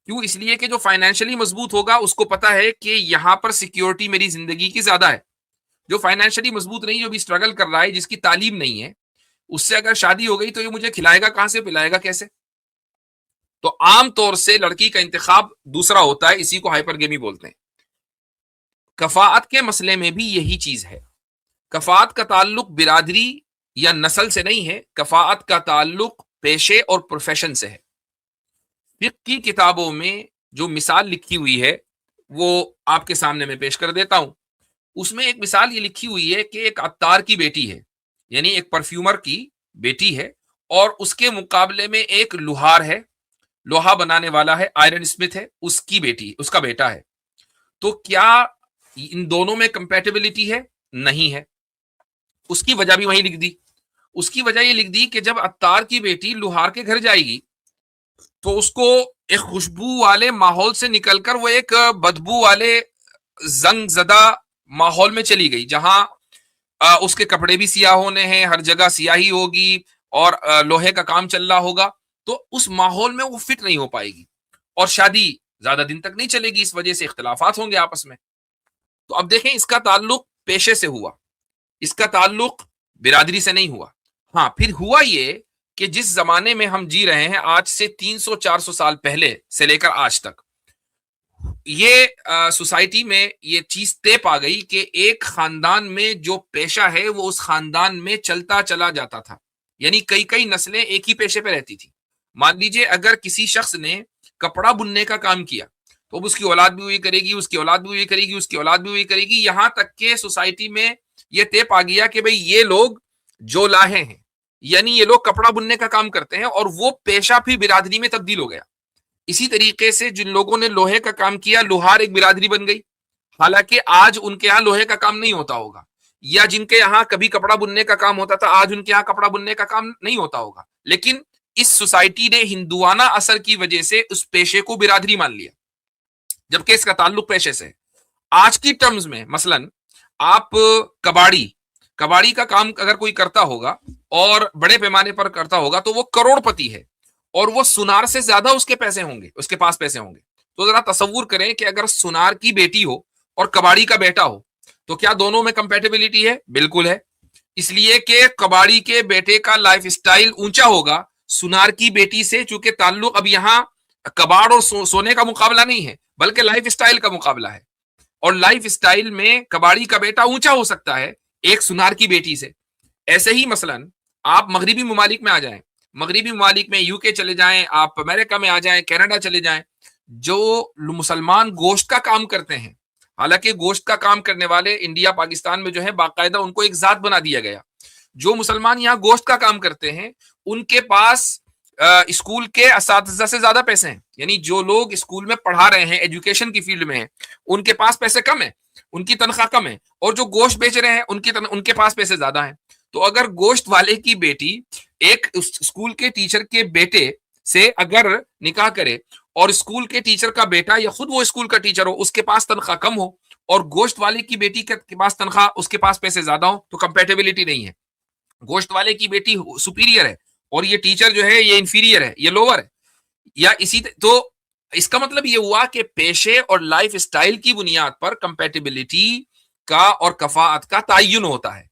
کیوں؟ اس لیے کہ جو فائنینشلی مضبوط ہوگا اس کو پتا ہے کہ یہاں پر سیکیورٹی میری زندگی کی زیادہ ہے. جو فائنینشلی مضبوط نہیں, جو بھی اسٹرگل کر رہا ہے, جس کی تعلیم نہیں ہے, اس سے اگر شادی ہو گئی تو یہ مجھے کھلائے گا کہاں سے, پلائے گا کیسے؟ تو عام طور سے لڑکی کا انتخاب دوسرا ہوتا ہے. اسی کو ہائپرگیمی بولتے ہیں. کفاءت کے مسئلے میں بھی یہی چیز ہے. کفاءت کا تعلق برادری یا نسل سے نہیں ہے, کفاءت کا تعلق پیشے اور پروفیشن سے ہے. فقہ کی کتابوں میں جو مثال لکھی ہوئی ہے وہ آپ کے سامنے میں پیش کر دیتا ہوں. اس میں ایک مثال یہ لکھی ہوئی ہے کہ ایک عطار کی بیٹی ہے, یعنی ایک پرفیومر کی بیٹی ہے, اور اس کے مقابلے میں ایک لوہار ہے, لوہا بنانے والا ہے, آئرن اسمتھ ہے, اس کی بیٹی, اس کا بیٹا ہے. تو کیا ان دونوں میں کمپیٹیبلٹی ہے؟ نہیں ہے. اس کی وجہ بھی وہیں لکھ دی. اس کی وجہ یہ لکھ دی کہ جب عطار کی بیٹی لوہار کے گھر جائے گی تو اس کو ایک خوشبو والے ماحول سے نکل کر وہ ایک بدبو والے زنگ زدہ ماحول میں چلی گئی, جہاں اس کے کپڑے بھی سیاہ ہونے ہیں, ہر جگہ سیاہی ہوگی اور لوہے کا کام چل رہا ہوگا. تو اس ماحول میں وہ فٹ نہیں ہو پائے گی اور شادی زیادہ دن تک نہیں چلے گی. اس وجہ سے اختلافات ہوں گے آپس میں. تو اب دیکھیں, اس کا تعلق پیشے سے ہوا, اس کا تعلق برادری سے نہیں ہوا. ہاں, پھر ہوا یہ کہ جس زمانے میں ہم جی رہے ہیں, آج سے 300-400 سال پہلے سے لے کر آج تک, یہ سوسائٹی میں یہ چیز طے پا گئی کہ ایک خاندان میں جو پیشہ ہے وہ اس خاندان میں چلتا چلا جاتا تھا. یعنی کئی کئی نسلیں ایک ہی پیشے پہ رہتی تھی. مان لیجئے اگر کسی شخص نے کپڑا بننے کا کام کیا تو اب اس کی اولاد بھی وہی کرے گی, اس کی اولاد بھی وہی کرے گی, اس کی اولاد بھی وہی کرے گی, یہاں تک کہ سوسائٹی میں یہ طے پا گیا کہ بھئی یہ لوگ جو لاہے ہیں, یعنی یہ لوگ کپڑا بننے کا کام کرتے ہیں, اور وہ پیشہ پھر برادری میں تبدیل ہو گیا. اسی طریقے سے جن لوگوں نے لوہے کا کام کیا, لوہار ایک برادری بن گئی. حالانکہ آج ان کے یہاں لوہے کا کام نہیں ہوتا ہوگا, یا جن کے یہاں کبھی کپڑا بننے کا کام ہوتا تھا آج ان کے یہاں کپڑا بننے کا کام نہیں ہوتا ہوگا. لیکن اس سوسائٹی نے ہندوانہ اثر کی وجہ سے اس پیشے کو برادری مان لیا, جبکہ اس کا تعلق پیشے سے. آج کی ٹرمز میں مثلا آپ کباڑی کا کام اگر کوئی کرتا ہوگا اور بڑے پیمانے پر کرتا ہوگا تو وہ کروڑ پتی ہے, اور وہ سنار سے زیادہ اس کے پیسے ہوں گے, اس کے پاس پیسے ہوں گے. تو ذرا تصور کریں کہ اگر سنار کی بیٹی ہو اور کباڑی کا بیٹا ہو تو کیا دونوں میں کمپیٹیبلٹی ہے؟ بالکل ہے. اس لیے کہ کباڑی کے بیٹے کا لائف اسٹائل اونچا ہوگا سنار کی بیٹی سے, چونکہ تعلق اب یہاں کباڑ اور سونے کا مقابلہ نہیں ہے بلکہ لائف اسٹائل کا مقابلہ ہے. اور لائف اسٹائل میں کباڑی کا بیٹا اونچا ہو سکتا ہے ایک سنار کی بیٹی سے. ایسے ہی مثلا آپ مغربی ممالک میں آ جائیں, مغربی ممالک میں UK چلے جائیں, آپ امریکہ میں آ جائیں, کینیڈا چلے جائیں, جو مسلمان گوشت کا کام کرتے ہیں, حالانکہ گوشت کا کام کرنے والے انڈیا پاکستان میں جو ہے باقاعدہ ان کو ایک ذات بنا دیا گیا. جو مسلمان یہاں گوشت کا کام کرتے ہیں ان کے پاس اسکول کے اساتذہ سے زیادہ پیسے ہیں. یعنی جو لوگ اسکول میں پڑھا رہے ہیں, ایجوکیشن کی فیلڈ میں ہیں, ان کے پاس پیسے کم ہیں, ان کی تنخواہ کم ہے, اور جو گوشت بیچ رہے ہیں ان کے پاس پیسے زیادہ ہیں. تو اگر گوشت والے کی بیٹی ایک اسکول کے ٹیچر کے بیٹے سے اگر نکاح کرے اور اسکول کے ٹیچر کا بیٹا یا خود وہ اسکول کا ٹیچر ہو, اس کے پاس تنخواہ کم ہو, اور گوشت والے کی بیٹی کے پاس تنخواہ, اس کے پاس پیسے زیادہ ہو, تو کمپیٹیبلٹی نہیں ہے. گوشت والے کی بیٹی سپیریئر ہے اور یہ ٹیچر جو ہے یہ انفیریئر ہے, یہ لوور ہے. یا تو اس کا مطلب یہ ہوا کہ پیشے اور لائف اسٹائل کی بنیاد پر کمپیٹیبلٹی کا اور کفاءت کا تعین ہوتا ہے.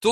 تو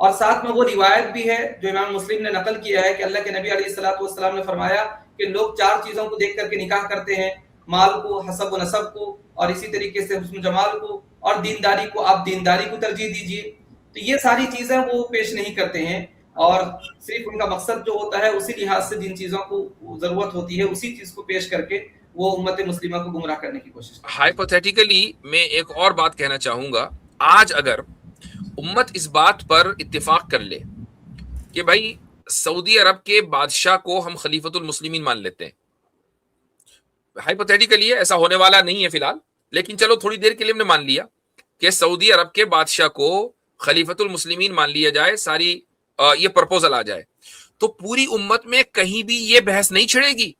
اور ساتھ میں وہ روایت بھی ہے جو امام مسلم نے نقل کیا ہے کہ اللہ کے نبی علیہ الصلوۃ والسلام نے فرمایا کہ لوگ 4 چیزوں کو دیکھ کر کے نکاح کرتے ہیں، مال کو، حسب و نسب کو، اور اسی طریقے سے حسن و جمال کو، اور دینداری کو، آپ دینداری کو ترجیح دیجیے. تو یہ ساری چیزیں وہ پیش نہیں کرتے ہیں، اور صرف ان کا مقصد جو ہوتا ہے اسی لحاظ سے جن چیزوں کو ضرورت ہوتی ہے اسی چیز کو پیش کر کے وہ امت مسلمہ کو گمراہ کرنے کی کوشش کرتے ہیں. ہائپوتھیٹیکلی میں ایک اور بات کہنا چاہوں گا. آج اگر امت اس بات پر اتفاق کر لے کہ بھائی سعودی عرب کے بادشاہ کو ہم خلیفۃ المسلمین مان لیتے ہیں، ہائپوتھیٹیکلی ایسا ہونے والا نہیں ہے فی الحال، لیکن چلو تھوڑی دیر کے لیے ہم نے مان لیا کہ سعودی عرب کے بادشاہ کو خلیفۃ المسلمین مان لیا جائے، ساری یہ پرپوزل آ جائے، تو پوری امت میں کہیں بھی یہ بحث نہیں چھڑے گی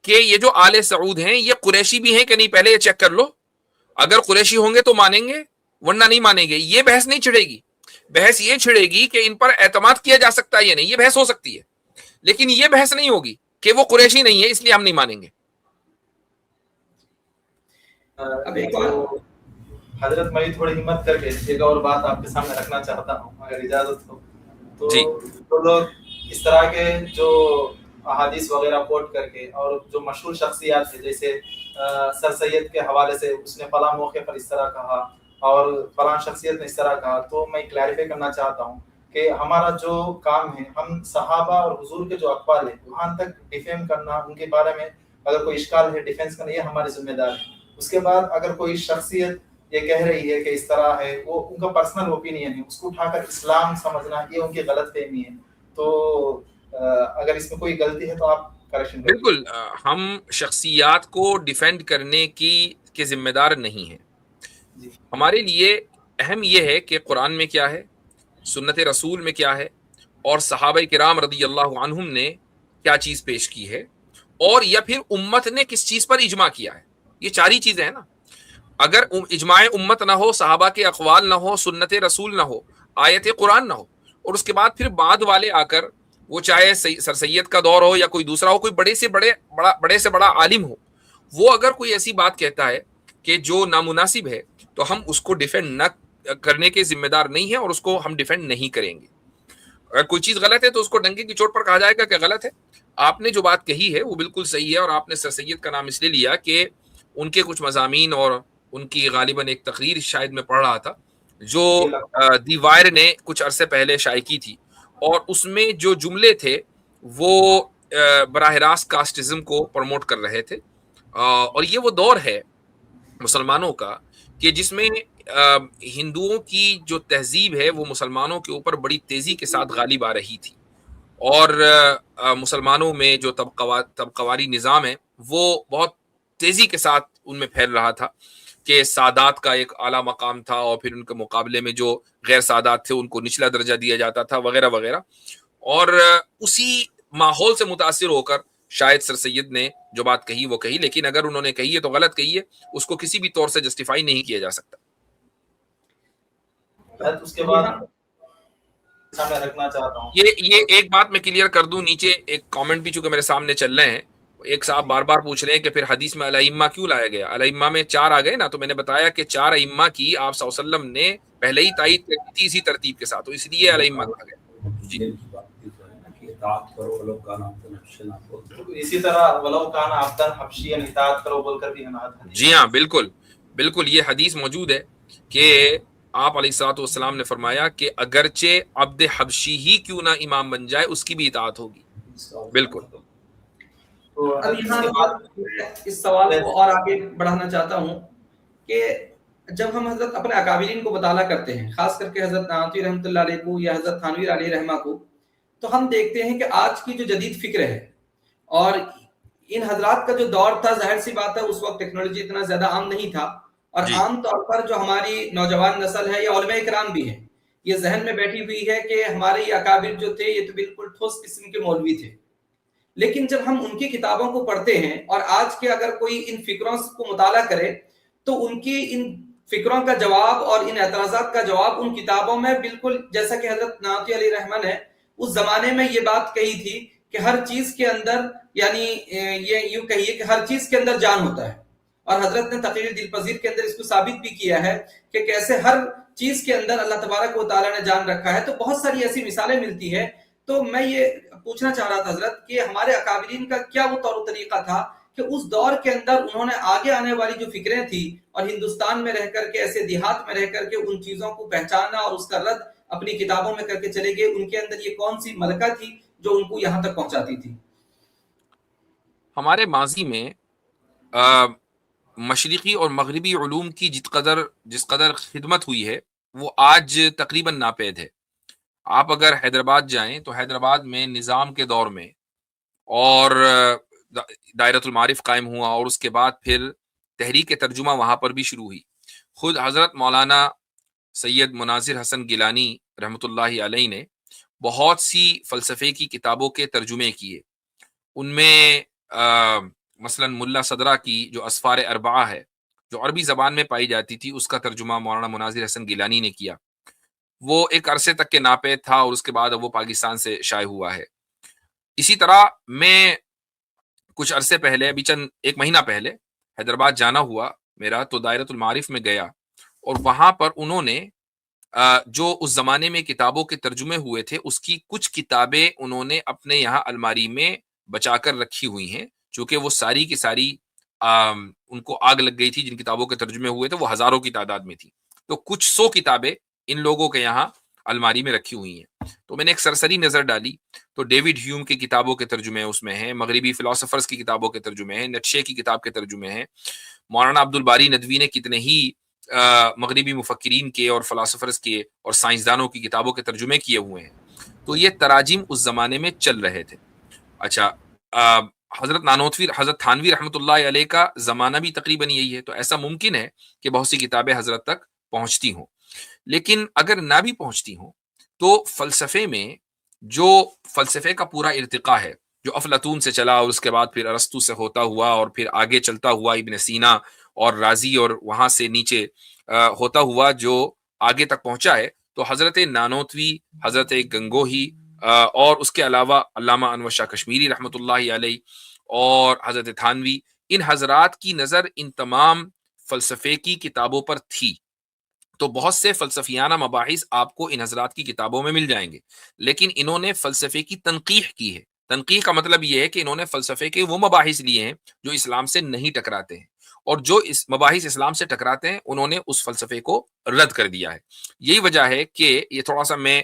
کہ یہ جو آل سعود ہیں یہ قریشی بھی ہیں کہ نہیں، پہلے یہ چیک کر لو. اگر قریشی ہوں گے تو مانیں گے، ورنہ نہیں مانیں گے. یہ بحث نہیں چھڑے گی. بحث یہ چھڑے گی کہ ان پر اعتماد کیا جا سکتا ہے یا نہیں. یہ بحث ہو سکتی ہے، لیکن یہ بحث نہیں ہوگی کہ وہ قریشی نہیں ہے اس لیے ہم نہیں مانیں گے. اب ایک اور حضرت میں تھوڑی ہمت کر کے ایک اور بات آپ کے سامنے رکھنا چاہتا ہوں اگر اجازت ہو تو. جی. تو لوگ اس طرح کے جو احادیث وغیرہ کوٹ کر کے اور جو مشہور شخصیات ہیں جیسے سر سید کے حوالے سے اس نے فلاں موقع پر اس طرح کہا اور فلاں شخصیت نے اس طرح کہا، تو میں کلیریفائی کرنا چاہتا ہوں کہ ہمارا جو کام ہے ہم صحابہ اور حضور کے جو اقوال ہیں وہاں تک ڈیفیم کرنا، ان کے بارے میں اگر کوئی اشکال ہے ڈیفینس کرنا، یہ ہماری ذمہ داری ہے. اس کے بعد اگر کوئی شخصیت یہ کہہ رہی ہے کہ اس طرح ہے، وہ ان کا پرسنل اوپینین ہے، اس کو اٹھا کر اسلام سمجھنا یہ ان کی غلط فہمی ہے. تو اگر اس میں کوئی غلطی ہے تو آپ کریکشن کریں. بالکل ہم شخصیات کو ڈیفینڈ کرنے کے ذمہ دار نہیں ہیں. ہمارے لیے اہم یہ ہے کہ قرآن میں کیا ہے، سنت رسول میں کیا ہے، اور صحابہ کرام رضی اللہ عنہم نے کیا چیز پیش کی ہے، اور یا پھر امت نے کس چیز پر اجماع کیا ہے. یہ 4 ہی چیزیں ہیں نا. اگر اجماع امت نہ ہو، صحابہ کے اقوال نہ ہو، سنت رسول نہ ہو، آیت قرآن نہ ہو، اور اس کے بعد پھر بعد والے آ کر وہ چاہے سر سید کا دور ہو یا کوئی دوسرا ہو، کوئی بڑے سے بڑا عالم ہو، وہ اگر کوئی ایسی بات کہتا ہے کہ جو نامناسب ہے تو ہم اس کو ڈیفینڈ نہ کرنے کے ذمہ دار نہیں ہیں، اور اس کو ہم ڈیفینڈ نہیں کریں گے. اگر کوئی چیز غلط ہے تو اس کو ڈنگے کی چوٹ پر کہا جائے گا کہ غلط ہے. آپ نے جو بات کہی ہے وہ بالکل صحیح ہے، اور آپ نے سر سید کا نام اس لیے لیا کہ ان کے کچھ مضامین اور ان کی غالباً ایک تقریر شاید میں پڑھ رہا تھا جو دی وائر نے کچھ عرصے پہلے شائع کی تھی، اور اس میں جو جملے تھے وہ براہ راست کاسٹزم کو پروموٹ کر رہے تھے. اور یہ وہ دور ہے مسلمانوں کا کہ جس میں ہندوؤں کی جو تہذیب ہے وہ مسلمانوں کے اوپر بڑی تیزی کے ساتھ غالب آ رہی تھی، اور مسلمانوں میں جو طبقواری نظام ہے وہ بہت تیزی کے ساتھ ان میں پھیل رہا تھا کہ سادات کا ایک اعلیٰ مقام تھا، اور پھر ان کے مقابلے میں جو غیر سادات تھے ان کو نچلا درجہ دیا جاتا تھا وغیرہ وغیرہ. اور اسی ماحول سے متاثر ہو کر شاید سر سید نے جو بات کہی وہ کہی، لیکن اگر انہوں نے کہی ہے تو غلط کہی ہے، اس کو کسی بھی طور سے جسٹیفائی نہیں کیا جا سکتا. اس کے بعد سامنے رکھنا چاہتا ہوں یہ ایک بات میں کلیئر کر دوں. نیچے ایک کامنٹ بھی چونکہ میرے سامنے چل رہے ہیں، ایک صاحب بار بار پوچھ رہے ہیں کہ پھر حدیث میں الائمہ کیوں لایا گیا. الائمہ میں 4 آ گئے نا، تو میں نے بتایا کہ 4 ائمہ کی آپ صلی اللہ علیہ وسلم نے پہلے ہی تائید کر دی تھی اسی ترتیب کے ساتھ، تو اس لیے الائمہ کہا گیا. جی اسی طرح ولو کان عبدا حبشیا اطاعت کرو بول کر بھی ہمارا. جی ہاں بالکل بالکل، یہ حدیث موجود ہے کہ آپ علیہ الصلوۃ والسلام نے فرمایا کہ اگرچہ عبد حبشی ہی کیوں نہ امام بن جائے اس کی بھی اطاعت ہوگی. بالکل. اب یہاں اس سوال کو اور آگے بڑھانا چاہتا ہوں کہ جب ہم حضرت اپنے اکابرین کو مطالعہ کرتے ہیں، خاص کر کے حضرت نانوتوی رحمۃ اللہ علیہ کو یا حضرت تھانوی علیہ رحمہ کو، تو ہم دیکھتے ہیں کہ آج کی جو جدید فکر ہے اور ان حضرات کا جو دور تھا، ظاہر سی بات ہے اس وقت ٹیکنالوجی اتنا زیادہ عام نہیں تھا، اور عام طور پر جو ہماری نوجوان نسل ہے یا علماء کرام بھی ہیں، یہ ذہن میں بیٹھی ہوئی ہے کہ ہمارے یہ اکابر جو تھے یہ تو بالکل ٹھوس قسم کے مولوی تھے. لیکن جب ہم ان کی کتابوں کو پڑھتے ہیں اور آج کے اگر کوئی ان فکروں کو مطالعہ کرے تو ان کی ان فکروں کا جواب اور ان اعتراضات کا جواب ان کتابوں میں بالکل جیسا کہ حضرت نانوتوی علیہ رحمہ نے اس زمانے میں یہ بات کہی تھی کہ ہر چیز کے اندر، یعنی یہ یوں کہیے کہ ہر چیز کے اندر جان ہوتا ہے، اور حضرت نے تقریر دل پذیر کے اندر اس کو ثابت بھی کیا ہے کہ کیسے ہر چیز کے اندر اللہ تبارک و تعالیٰ نے جان رکھا ہے. تو بہت ساری ایسی مثالیں ملتی ہے. تو میں یہ پوچھنا چاہ رہا تھا حضرت کہ ہمارے اکابرین کا کیا وہ طور و طریقہ تھا کہ اس دور کے اندر انہوں نے آگے آنے والی جو فکریں تھی اور ہندوستان میں رہ کر کے ایسے دیہات میں رہ کر کے ان چیزوں کو پہچانا اور اس کا رد اپنی کتابوں میں کر کے چلے گئے, ان کے اندر یہ کون سی ملکہ تھی جو ان کو یہاں تک پہنچاتی تھی؟ ہمارے ماضی میں مشرقی اور مغربی علوم کی جس قدر خدمت ہوئی ہے وہ آج تقریباً ناپید ہے. آپ اگر حیدرآباد جائیں تو حیدرآباد میں نظام کے دور میں اور دائرۃ المعارف قائم ہوا, اور اس کے بعد پھر تحریک ترجمہ وہاں پر بھی شروع ہوئی. خود حضرت مولانا سید مناظر حسن گیلانی رحمۃ اللہ علیہ نے بہت سی فلسفے کی کتابوں کے ترجمے کیے. ان میں مثلا ملا صدرہ کی جو اسفار اربعہ ہے جو عربی زبان میں پائی جاتی تھی, اس کا ترجمہ مولانا مناظر حسن گیلانی نے کیا. وہ ایک عرصے تک کے ناپید تھا اور اس کے بعد اب وہ پاکستان سے شائع ہوا ہے. اسی طرح میں کچھ عرصے پہلے, ابھی چند ایک مہینہ پہلے حیدرآباد جانا ہوا میرا, تو دائرۃ المعارف میں گیا اور وہاں پر انہوں نے جو اس زمانے میں کتابوں کے ترجمے ہوئے تھے اس کی کچھ کتابیں انہوں نے اپنے یہاں الماری میں بچا کر رکھی ہوئی ہیں, چونکہ وہ ساری کی ساری ان کو آگ لگ گئی تھی. جن کتابوں کے ترجمے ہوئے تھے وہ ہزاروں کی تعداد میں تھی, تو کچھ 100 کتابیں ان لوگوں کے یہاں الماری میں رکھی ہوئی ہیں. تو میں نے ایک سرسری نظر ڈالی تو ڈیوڈ ہیوم کی کتابوں کے ترجمے اس میں ہیں, مغربی فلاسفرز کی کتابوں کے ترجمے ہیں, نٹشے کی کتاب کے ترجمے ہیں, مولانا عبد الباری ندوی نے کتنے ہی مغربی مفکرین کے اور فلاسفرز کے اور سائنسدانوں کی کتابوں کے ترجمے کیے ہوئے ہیں. تو یہ تراجم اس زمانے میں چل رہے تھے. اچھا, حضرت تھانوی رحمۃ اللہ علیہ کا زمانہ بھی تقریباً یہی ہے, تو ایسا ممکن ہے کہ بہت سی کتابیں حضرت تک پہنچتی ہوں. لیکن اگر نہ بھی پہنچتی ہوں تو فلسفے میں جو فلسفے کا پورا ارتقا ہے جو افلاطون سے چلا اور اس کے بعد پھر ارسطو سے ہوتا ہوا اور پھر آگے چلتا ہوا ابن سینا اور رازی اور وہاں سے نیچے ہوتا ہوا جو آگے تک پہنچا ہے, تو حضرت نانوتوی, حضرت گنگوہی اور اس کے علاوہ علامہ انور شاہ کشمیری رحمۃ اللہ علیہ اور حضرت تھانوی, ان حضرات کی نظر ان تمام فلسفے کی کتابوں پر تھی. تو بہت سے فلسفیانہ مباحث آپ کو ان حضرات کی کتابوں میں مل جائیں گے, لیکن انہوں نے فلسفے کی تنقیح کی ہے. تنقیح کا مطلب یہ ہے کہ انہوں نے فلسفے کے وہ مباحث لیے ہیں جو اسلام سے نہیں ٹکراتے ہیں, اور جو اس مباحث اسلام سے ٹکراتے ہیں انہوں نے اس فلسفے کو رد کر دیا ہے. یہی وجہ ہے کہ یہ تھوڑا سا میں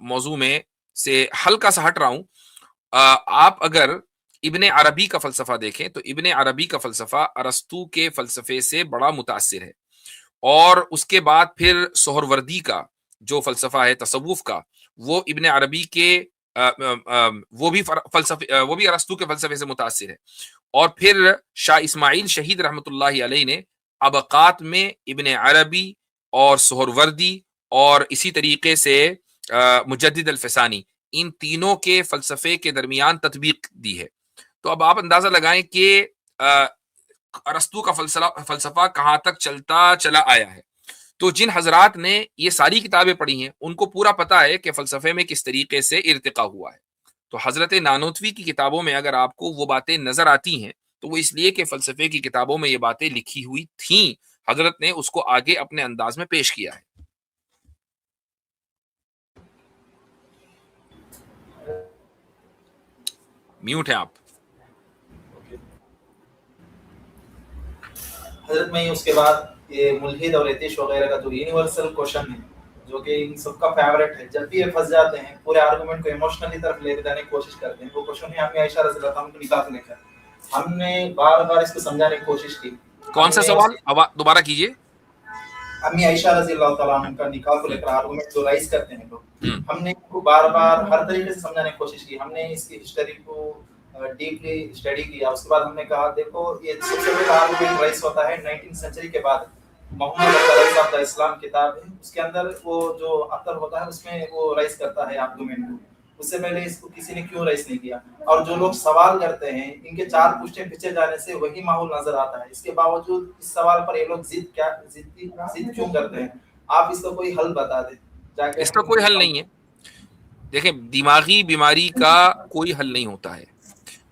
موضوع میں سے ہلکا سا ہٹ رہا ہوں. آپ اگر ابن عربی کا فلسفہ دیکھیں تو ابن عربی کا فلسفہ ارسطو کے فلسفے سے بڑا متاثر ہے, اور اس کے بعد پھر سہروردی کا جو فلسفہ ہے تصوف کا, وہ ابن عربی کے وہ بھی ارسطو کے فلسفے سے متاثر ہے. اور پھر شاہ اسماعیل شہید رحمۃ اللہ علیہ نے ابقات میں ابن عربی اور سہروردی اور اسی طریقے سے مجدد الفسانی, ان تینوں کے فلسفے کے درمیان تطبیق دی ہے. تو اب آپ اندازہ لگائیں کہ ارسطو کا فلسفہ کہاں تک چلتا چلا آیا ہے. تو جن حضرات نے یہ ساری کتابیں پڑھی ہیں ان کو پورا پتا ہے کہ فلسفے میں کس طریقے سے ارتقا ہوا ہے. تو حضرت نانوتوی کی کتابوں میں اگر آپ کو وہ باتیں نظر آتی ہیں تو وہ اس لیے کہ فلسفے کی کتابوں میں یہ باتیں لکھی ہوئی تھیں, حضرت نے اس کو آگے اپنے انداز میں پیش کیا ہے. میوٹ ہیں آپ. حضرت میں اس کے بعد یہ ملحد اور ایتیش وغیرہ کا جو یونیورسل کوشچن ہے جو کہ ان سب کا فیوریٹ ہے, جب بھی یہ پھنس جاتے ہیں پورے آرگومنٹ کو ایموشنلی طرف لے جانے کی کوشش کرتے ہیں. وہ کوشچن ہے امی عائشہ رضی اللہ عنہا کو نکاح کو لے کر. ہم نے بار بار اس کو سمجھانے کی کوشش کی. کون سا سوال دوبارہ کیجیے. امی عائشہ رضی اللہ تعالیٰ عنہ کا نکاح کو لے کر آرگومنٹ جو رائز کرتے ہیں لوگ, ہم نے ان کو بار بار ہر طریقے سے سمجھانے کی کوشش کی. ہم نے اس کی ہسٹری کو ڈیپلی اسٹڈی کیا. اس کے بعد ہم نے کہا دیکھو یہ سب سے پہلا آرگومنٹ رائز ہوتا ہے 19 سینچری کے بعد محمد رئیس آف دا اسلام کتاب ہے, اس کے اندر وہ جو اثر ہوتا ہے اس میں وہ رائز کرتا ہے آرگومنٹ کو. اس سے پہلے اس کو کسی نے کیوں رائز نہیں کیا. اور جو لوگ سوال کرتے ہیں ان کے 4 پشتیں پیچھے جانے سے وہی ماحول نظر آتا ہے. اس کے باوجود اس سوال پر یہ لوگ ضد کیوں کرتے ہیں؟ آپ اس کا کوئی حل بتا دیں. اس کا کوئی حل نہیں ہے. دیکھیں, دماغی بیماری کا کوئی حل نہیں ہوتا ہے.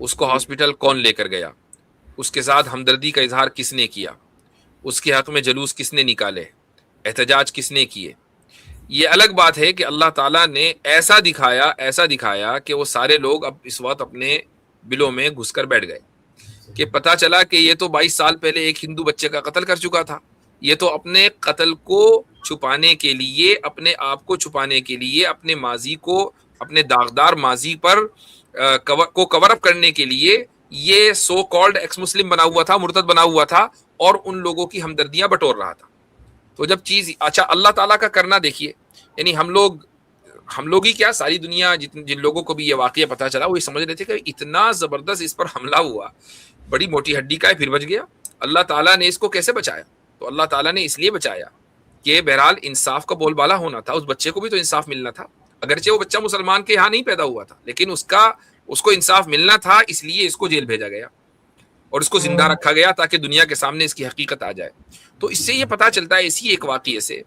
اس کو ہاسپٹل کون لے کر گیا, اس کے ساتھ ہمدردی کا اظہار کس نے کیا, اس کے حق میں جلوس کس نے نکالے, احتجاج کس نے کیے. یہ الگ بات ہے کہ اللہ تعالیٰ نے ایسا دکھایا کہ وہ سارے لوگ اب اس وقت اپنے بلوں میں گھس کر بیٹھ گئے کہ پتہ چلا کہ یہ تو 22 سال پہلے ایک ہندو بچے کا قتل کر چکا تھا. یہ تو اپنے قتل کو چھپانے کے لیے, اپنے آپ کو چھپانے کے لیے, اپنے ماضی کو, اپنے داغدار ماضی پر کو کور اپ کرنے کے لیے یہ سو کالڈ ایکس مسلم بنا ہوا تھا, مرتد بنا ہوا تھا, اور ان لوگوں کی ہمدردیاں بٹور رہا تھا. تو جب چیز اچھا اللہ تعالیٰ کا کرنا دیکھیے, یعنی ہم لوگ ہی کیا, ساری دنیا جن لوگوں کو بھی یہ واقعہ پتہ چلا وہ یہ سمجھ رہے تھے کہ اتنا زبردست اس پر حملہ ہوا, بڑی موٹی ہڈی کا ہے, پھر بچ گیا. اللہ تعالیٰ نے اس کو کیسے بچایا؟ تو اللہ تعالیٰ نے اس لیے بچایا کہ بہرحال انصاف کا بول بالا ہونا تھا, اس بچے کو بھی تو انصاف ملنا تھا. اگرچہ وہ بچہ مسلمان کے یہاں نہیں پیدا ہوا تھا, لیکن اس کو انصاف ملنا تھا, اس لیے اس کو جیل بھیجا گیا اور اس کو زندہ رکھا گیا تاکہ دنیا کے سامنے اس کی حقیقت آ جائے. تو اس سے یہ پتہ چلتا ہے اسی ایک واقعے سے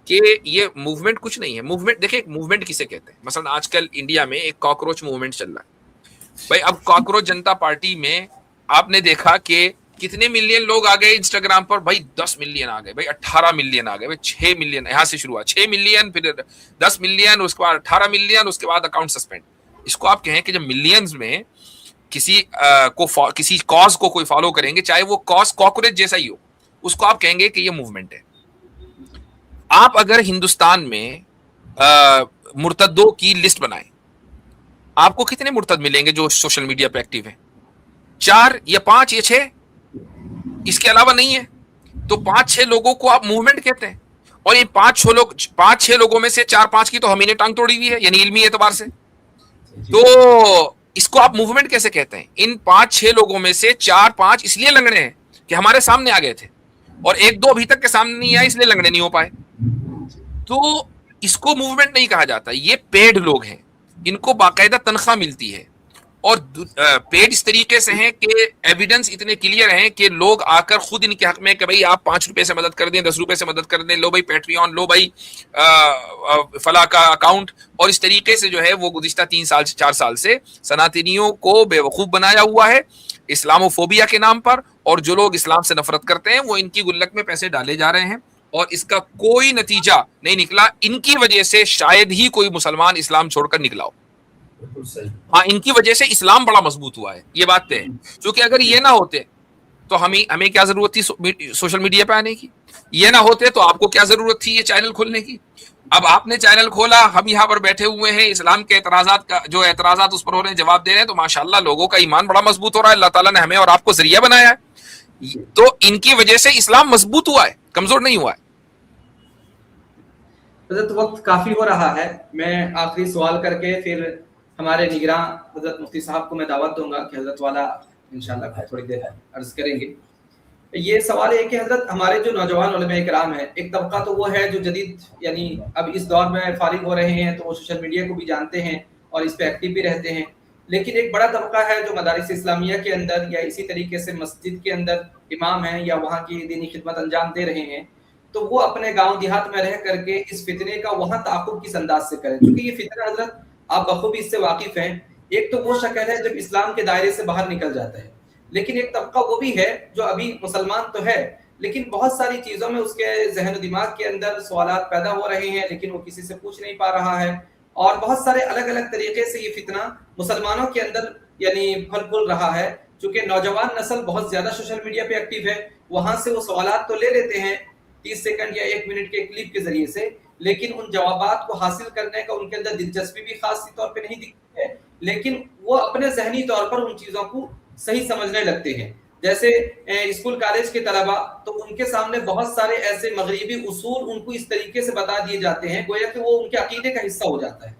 کہ یہ موومنٹ کچھ نہیں ہے. موومنٹ دیکھیں, موومنٹ کسے کہتے ہیں؟ مثلا آج کل انڈیا میں ایک کاکروچ موومنٹ چل رہا ہے بھائی. اب کاکروچ جنتا پارٹی میں آپ نے دیکھا کہ کتنے ملین لوگ آ گئے انسٹاگرام پر, بھائی 10 ملین آ گئے, بھائی 18 ملین آ گئے, بھائی 6 ملین, یہاں سے شروع ہوا 6 ملین, پھر 10 ملین, اس کے بعد 18 ملین, اس کے بعد اکاؤنٹ سسپینڈ. اس کو آپ کہیں کہ جب ملینز میں کسی کاز کو کوئی فالو کریں گے, چاہے وہ کاز کاکروچ جیسا ہی ہو, اس کو آپ کہیں گے کہ یہ موومنٹ ہے. آپ اگر ہندوستان میں مرتدوں کی لسٹ بنائیں, آپ کو کتنے مرتد ملیں گے جو سوشل میڈیا پہ ایکٹیو ہیں؟ 4 یا 5 یا 6, اس کے علاوہ نہیں ہے. تو 5-6 لوگوں کو آپ موومنٹ کہتے ہیں, اور یہ 5-6 لوگوں میں سے 4-5 کی تو ہم نے ٹانگ توڑی ہوئی ہے, یعنی علمی اعتبار سے. تو اس کو آپ موومنٹ کیسے کہتے ہیں؟ ان 5-6 لوگوں میں سے 4-5 اس لیے لنگڑے ہیں کہ ہمارے سامنے آ گئے تھے, اور 1-2 ابھی تک کے سامنے نہیں آئے, اس لیے لنگڑے نہیں ہو پائے. تو اس کو موومنٹ نہیں کہا جاتا. یہ پیڈ لوگ ہیں, ان کو باقاعدہ تنخواہ ملتی ہے, اور پیڈ اس طریقے سے ہیں کہ ایویڈنس اتنے کلیئر ہیں کہ لوگ آ کر خود ان کے حق میں کہ بھائی آپ 5 روپے سے مدد کر دیں, 10 روپے سے مدد کر دیں, لو بھائی پیٹریون, لو بھائی فلاں کا اکاؤنٹ. اور اس طریقے سے جو ہے وہ گزشتہ 3-4 سال سے سناتنیوں کو بیوقوف بنایا ہوا ہے اسلامو فوبیا کے نام پر, اور جو لوگ اسلام سے نفرت کرتے ہیں وہ ان کی گلک میں پیسے ڈالے جا رہے ہیں, اور اس کا کوئی نتیجہ نہیں نکلا. ان کی وجہ سے شاید ہی کوئی مسلمان اسلام چھوڑ کر نکلا ہو. ہاں, ان کی وجہ سے اسلام بڑا مضبوط ہوا ہے, یہ بات ہے. کیونکہ اگر یہ نہ ہوتے تو ہمیں کیا ضرورت تھی سوشل میڈیا پہ آنے کی؟ یہ نہ ہوتے تو آپ کو کیا ضرورت تھی یہ چینل کھولنے کی؟ اب آپ نے چینل کھولا, ہم یہاں پر بیٹھے ہوئے ہیں, اسلام کے اعتراضات اس پر ہو رہے ہیں, جواب دے رہے ہیں, تو ماشاءاللہ لوگوں کا ایمان بڑا مضبوط ہو رہا ہے. اللہ تعالیٰ نے ہمیں اور آپ کو ذریعہ بنایا ہے, تو ان کی وجہ سے اسلام مضبوط ہوا ہے, کمزور نہیں ہوا ہے. حضرت وقت کافی ہو رہا ہے, میں آخری سوال کر کے پھر ہمارے نگراں حضرت مفتی صاحب کو میں دعوت دوں گا کہ حضرت والا انشاءاللہ تھوڑی دیر عرض کریں گے. یہ سوال ہے کہ حضرت ہمارے جو نوجوان علماء کرام ہیں, ایک طبقہ تو وہ ہے جو جدید یعنی اب اس دور میں فارغ ہو رہے ہیں, تو وہ سوشل میڈیا کو بھی جانتے ہیں اور اس پہ ایکٹیو بھی رہتے ہیں. لیکن ایک بڑا طبقہ ہے جو مدارس اسلامیہ کے اندر یا اسی طریقے سے مسجد کے اندر امام ہیں یا وہاں کی دینی خدمت انجام دے رہے ہیں, تو وہ اپنے گاؤں دیہات میں رہ کر کے اس فتنے کا وہاں تعاقب کس انداز سے کریں, کیونکہ یہ فتنہ حضرت آپ بخوبی اس سے واقف ہیں. ایک تو وہ شکل ہے جب اسلام کے دائرے سے باہر نکل جاتا ہے, لیکن ایک طبقہ وہ بھی ہے جو ابھی مسلمان تو ہے لیکن بہت ساری چیزوں میں اس کے ذہن و دماغ کے اندر سوالات پیدا ہو رہے ہیں, لیکن وہ کسی سے پوچھ نہیں پا رہا ہے, اور بہت سارے الگ الگ طریقے سے یہ فتنہ مسلمانوں کے اندر یعنی پھل پھول رہا ہے. چونکہ نوجوان نسل بہت زیادہ سوشل میڈیا پہ ایکٹیو ہے, وہاں سے وہ سوالات تو لے لیتے ہیں 30 سیکنڈ یا 1 منٹ کے کلپ کے ذریعے سے, لیکن ان جوابات کو حاصل کرنے کا ان کے اندر دلچسپی بھی خاصی طور پہ نہیں دکھتی ہے, لیکن وہ اپنے ذہنی طور پر ان چیزوں کو صحیح سمجھنے لگتے ہیں. جیسے اسکول کالج کے طلبہ, تو ان کے سامنے بہت سارے ایسے مغربی اصول ان کو اس طریقے سے بتا دیے جاتے ہیں گویا کہ وہ ان کے عقیدے کا حصہ ہو جاتا ہے.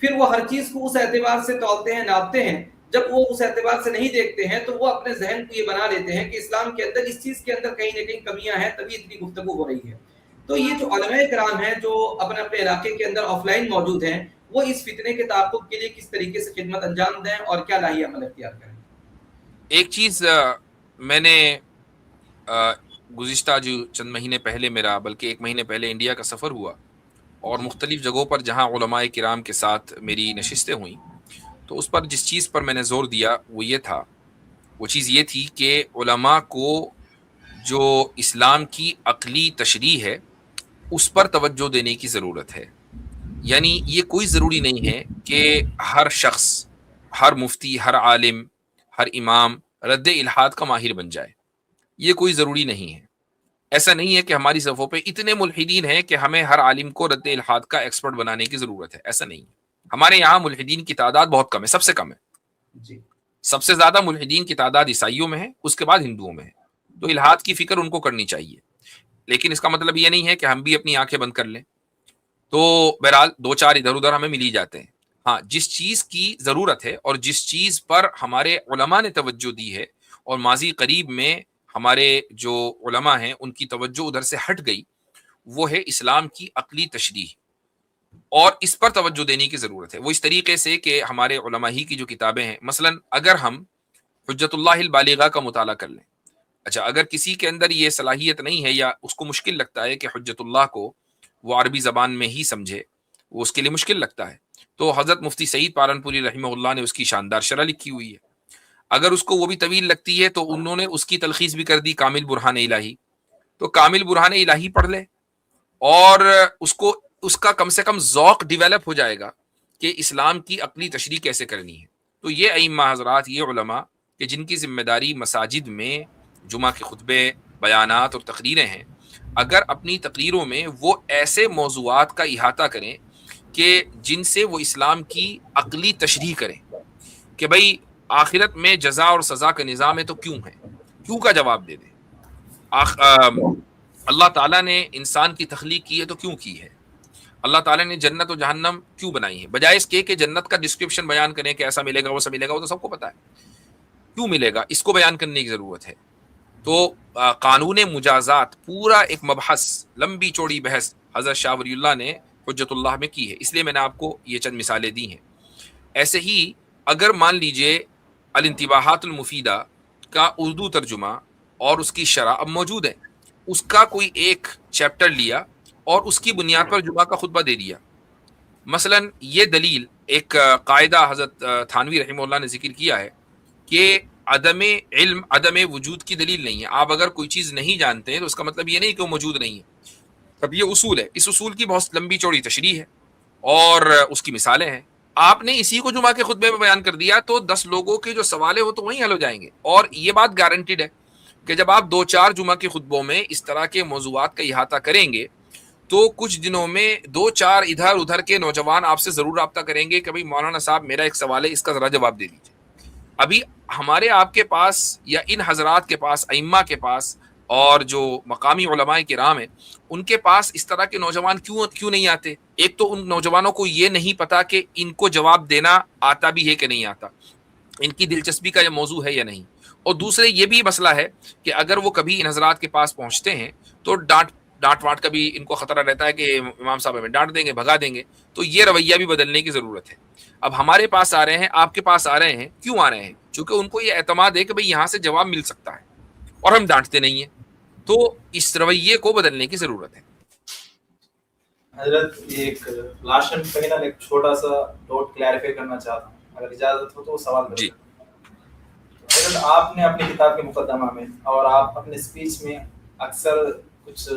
پھر وہ ہر چیز کو اس اعتبار سے تولتے ہیں, ناپتے ہیں. جب وہ اس اعتبار سے نہیں دیکھتے ہیں تو وہ اپنے ذہن کو یہ بنا لیتے ہیں کہ اسلام کے اندر اس چیز کے اندر کہیں نہ کہیں کمیاں ہیں, تبھی اتنی گفتگو ہو رہی ہے. تو یہ جو علماء کرام ہیں جو اپنے اپنے علاقے کے اندر آف لائن موجود ہیں, وہ اس فتنے کے تعاقب کے لیے کس طریقے سے خدمت انجام دیں اور کیا لاہی عمل اختیار کریں؟ ایک چیز میں نے گزشتہ جو چند مہینے پہلے میرا بلکہ 1 مہینے پہلے انڈیا کا سفر ہوا, اور مختلف جگہوں پر جہاں علماء کرام کے ساتھ میری نشستیں ہوئیں, تو اس پر جس چیز پر میں نے زور دیا وہ چیز یہ تھی کہ علماء کو جو اسلام کی عقلی تشریح ہے اس پر توجہ دینے کی ضرورت ہے. یعنی یہ کوئی ضروری نہیں ہے کہ ہر شخص، ہر مفتی، ہر عالم، ہر امام رد الحاد کا ماہر بن جائے. یہ کوئی ضروری نہیں ہے. ایسا نہیں ہے کہ ہماری صفوں پہ اتنے ملحدین ہیں کہ ہمیں ہر عالم کو رد الحاد کا ایکسپرٹ بنانے کی ضرورت ہے. ایسا نہیں ہے. ہمارے یہاں ملحدین کی تعداد بہت کم ہے، سب سے کم ہے. جی سب سے زیادہ ملحدین کی تعداد عیسائیوں میں ہے، اس کے بعد ہندوؤں میں ہے. تو الحاد کی فکر ان کو کرنی چاہیے، لیکن اس کا مطلب یہ نہیں ہے کہ ہم بھی اپنی آنکھیں بند کر لیں. تو بہرحال دو چار ادھر ادھر ہمیں مل ہی جاتے ہیں. ہاں، جس چیز کی ضرورت ہے اور جس چیز پر ہمارے علماء نے توجہ دی ہے اور ماضی قریب میں ہمارے جو علماء ہیں ان کی توجہ ادھر سے ہٹ گئی، وہ ہے اسلام کی عقلی تشریح، اور اس پر توجہ دینے کی ضرورت ہے. وہ اس طریقے سے کہ ہمارے علماء ہی کی جو کتابیں ہیں، مثلا اگر ہم حجت اللہ البالغہ کا مطالعہ کر لیں. اچھا، اگر کسی کے اندر یہ صلاحیت نہیں ہے یا اس کو مشکل لگتا ہے کہ حجت اللہ کو وہ عربی زبان میں ہی سمجھے، وہ اس کے لیے مشکل لگتا ہے، تو حضرت مفتی سعید پالنپوری رحمہ اللہ نے اس کی شاندار شرح لکھی ہوئی ہے. اگر اس کو وہ بھی طویل لگتی ہے تو انہوں نے اس کی تلخیص بھی کر دی کامل برہان الہی. تو کامل برہان الہی پڑھ لے اور اس کا کم سے کم ذوق ڈیولپ ہو جائے گا کہ اسلام کی عقلی تشریح کیسے کرنی ہے. تو یہ ائمہ حضرات، یہ علماء کہ جن کی ذمہ داری مساجد میں جمعہ کے خطبے، بیانات اور تقریریں ہیں، اگر اپنی تقریروں میں وہ ایسے موضوعات کا احاطہ کریں کہ جن سے وہ اسلام کی عقلی تشریح کریں کہ بھئی آخرت میں جزا اور سزا کا نظام ہے تو کیوں ہے، کیوں کا جواب دے دیں. اللہ تعالیٰ نے انسان کی تخلیق کی ہے تو کیوں کی ہے، اللہ تعالیٰ نے جنت و جہنم کیوں بنائی ہے، بجائے اس کے کہ جنت کا ڈسکرپشن بیان کریں کہ ایسا ملے گا وہ سب ملے گا، وہ تو سب کو پتا ہے، کیوں ملے گا اس کو بیان کرنے کی ضرورت ہے. تو قانون مجازات پورا ایک مبحث، لمبی چوڑی بحث حضرت شاہ ولی اللہ نے حجت اللہ میں کی ہے، اس لیے میں نے آپ کو یہ چند مثالیں دی ہیں. ایسے ہی اگر مان لیجئے الانتباہات المفیدہ کا اردو ترجمہ اور اس کی شرح اب موجود ہے، اس کا کوئی ایک چیپٹر لیا اور اس کی بنیاد پر جمعہ کا خطبہ دے دیا. مثلا یہ دلیل ایک قاعدہ حضرت تھانوی رحمہ اللہ نے ذکر کیا ہے کہ عدم علم عدم وجود کی دلیل نہیں ہے. آپ اگر کوئی چیز نہیں جانتے ہیں تو اس کا مطلب یہ نہیں کہ وہ موجود نہیں ہے. اب یہ اصول ہے، اس اصول کی بہت لمبی چوڑی تشریح ہے اور اس کی مثالیں ہیں. آپ نے اسی کو جمعہ کے خطبے میں بیان کر دیا تو 10 لوگوں کے جو سوال ہے وہ تو وہیں حل ہو جائیں گے. اور یہ بات گارنٹیڈ ہے کہ جب آپ 2-4 جمعہ کے خطبوں میں اس طرح کے موضوعات کا احاطہ کریں گے تو کچھ دنوں میں 2-4 ادھر ادھر کے نوجوان آپ سے ضرور رابطہ کریں گے کہ بھئی مولانا صاحب میرا ایک سوال ہے، اس کا ذرا جواب دے دیجیے. ابھی ہمارے آپ کے پاس یا ان حضرات کے پاس، ائمہ کے پاس اور جو مقامی علماء کرام ہیں ان کے پاس اس طرح کے نوجوان کیوں نہیں آتے؟ ایک تو ان نوجوانوں کو یہ نہیں پتا کہ ان کو جواب دینا آتا بھی ہے کہ نہیں آتا، ان کی دلچسپی کا یہ موضوع ہے یا نہیں. اور دوسرے یہ بھی مسئلہ ہے کہ اگر وہ کبھی ان حضرات کے پاس پہنچتے ہیں تو ڈانٹ واٹ کا بھی ان کو خطرہ رہتا ہے کہ امام صاحب ہمیں ڈانٹ دیں گے، بھگا دیں گے. تو یہ رویہ بھی بدلنے کی ضرورت ہے. اب ہمارے پاس آ رہے ہیں، آپ کے پاس آ رہے ہیں، کیوں آ رہے ہیں؟ چونکہ ان کو یہ اعتماد ہے کہ بھئی یہاں سے جواب مل سکتا ہے اور ہم ڈانٹتے نہیں ہیں. تو اس رویے کو بدلنے کی ضرورت ہے. حضرت ایک لاشن پہلا ایک چھوٹا سا ڈاٹ کلیریفائی کرنا چاہتا ہوں، اگر اجازت ہو تو سوال کروں. جی. حضرت آپ نے اپنی کتاب کے مقدمہ میں اور آپ اپنے اسپیچ میں اکثر کچھ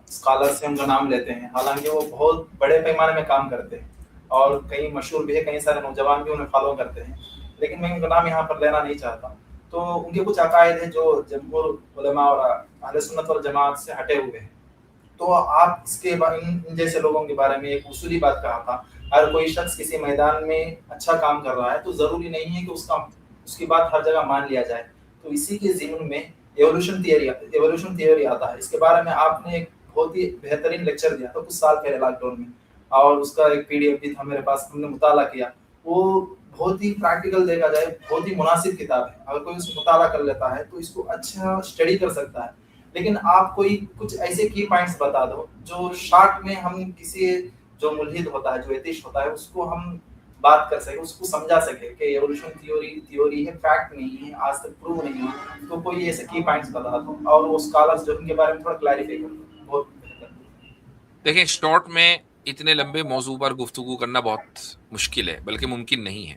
اسکالرس ہیں ان کا نام لیتے ہیں، حالانکہ وہ بہت بڑے پیمانے میں کام کرتے ہیں اور کئی مشہور بھی ہے، کئی سارے نوجوان بھی انہیں فالو کرتے ہیں، لیکن میں ان کا نام یہاں پر لینا نہیں چاہتا. تو ان کے کچھ عقائد ہیں جو جمہور علماء اور اہل سنت والجماعت سے ہٹے ہوئے ہیں. تو آپ اس کے ان جیسے لوگوں کے بارے میں ایک اصولی بات کہا تھا، اگر کوئی شخص کسی میدان میں اچھا کام کر رہا ہے تو ضروری نہیں ہے کہ اس کی بات ہر جگہ مان لیا جائے. تو اسی کے ضمن میں ایوولوشن تھیوری آتا ہے. اس کے بارے میں آپ نے ایک بہت ہی بہترین لیکچر دیا تھا کچھ سال پہلے لاک ڈاؤن میں، اور اس کا ایک PDF بھی تھا میرے پاس، ہم نے مطالعہ کیا. وہ بہت ہی پریکٹیکل دیکھا جائے بہت ہی مناسب کتاب ہے، اگر کوئی اس کو مطالعہ کر لیتا ہے تو اس کو اچھا اسٹڈی کر سکتا ہے. لیکن آپ کوئی کچھ ایسے کی پوائنٹس بتا دو جو شارٹ میں ہم کسی جو ملحد ہوتا ہے، جو ایتھیسٹ ہوتا ہے، اس کو ہم بات کر سکے، اس کو سمجھا سکے کہ ایوولوشن تھیوری ہے، فیکٹ نہیں ہے، آج تک پروو نہیں ہے. تو کوئی ایسے کی پوائنٹس بتا دو اور وہ اسکالرز جو ان کے بارے میں تھوڑا کلیریفائی کر دو، بہت بہتر. دیکھیں، شارٹ میں اتنے لمبے موضوع پر گفتگو کرنا بہت مشکل ہے، بلکہ ممکن نہیں ہے.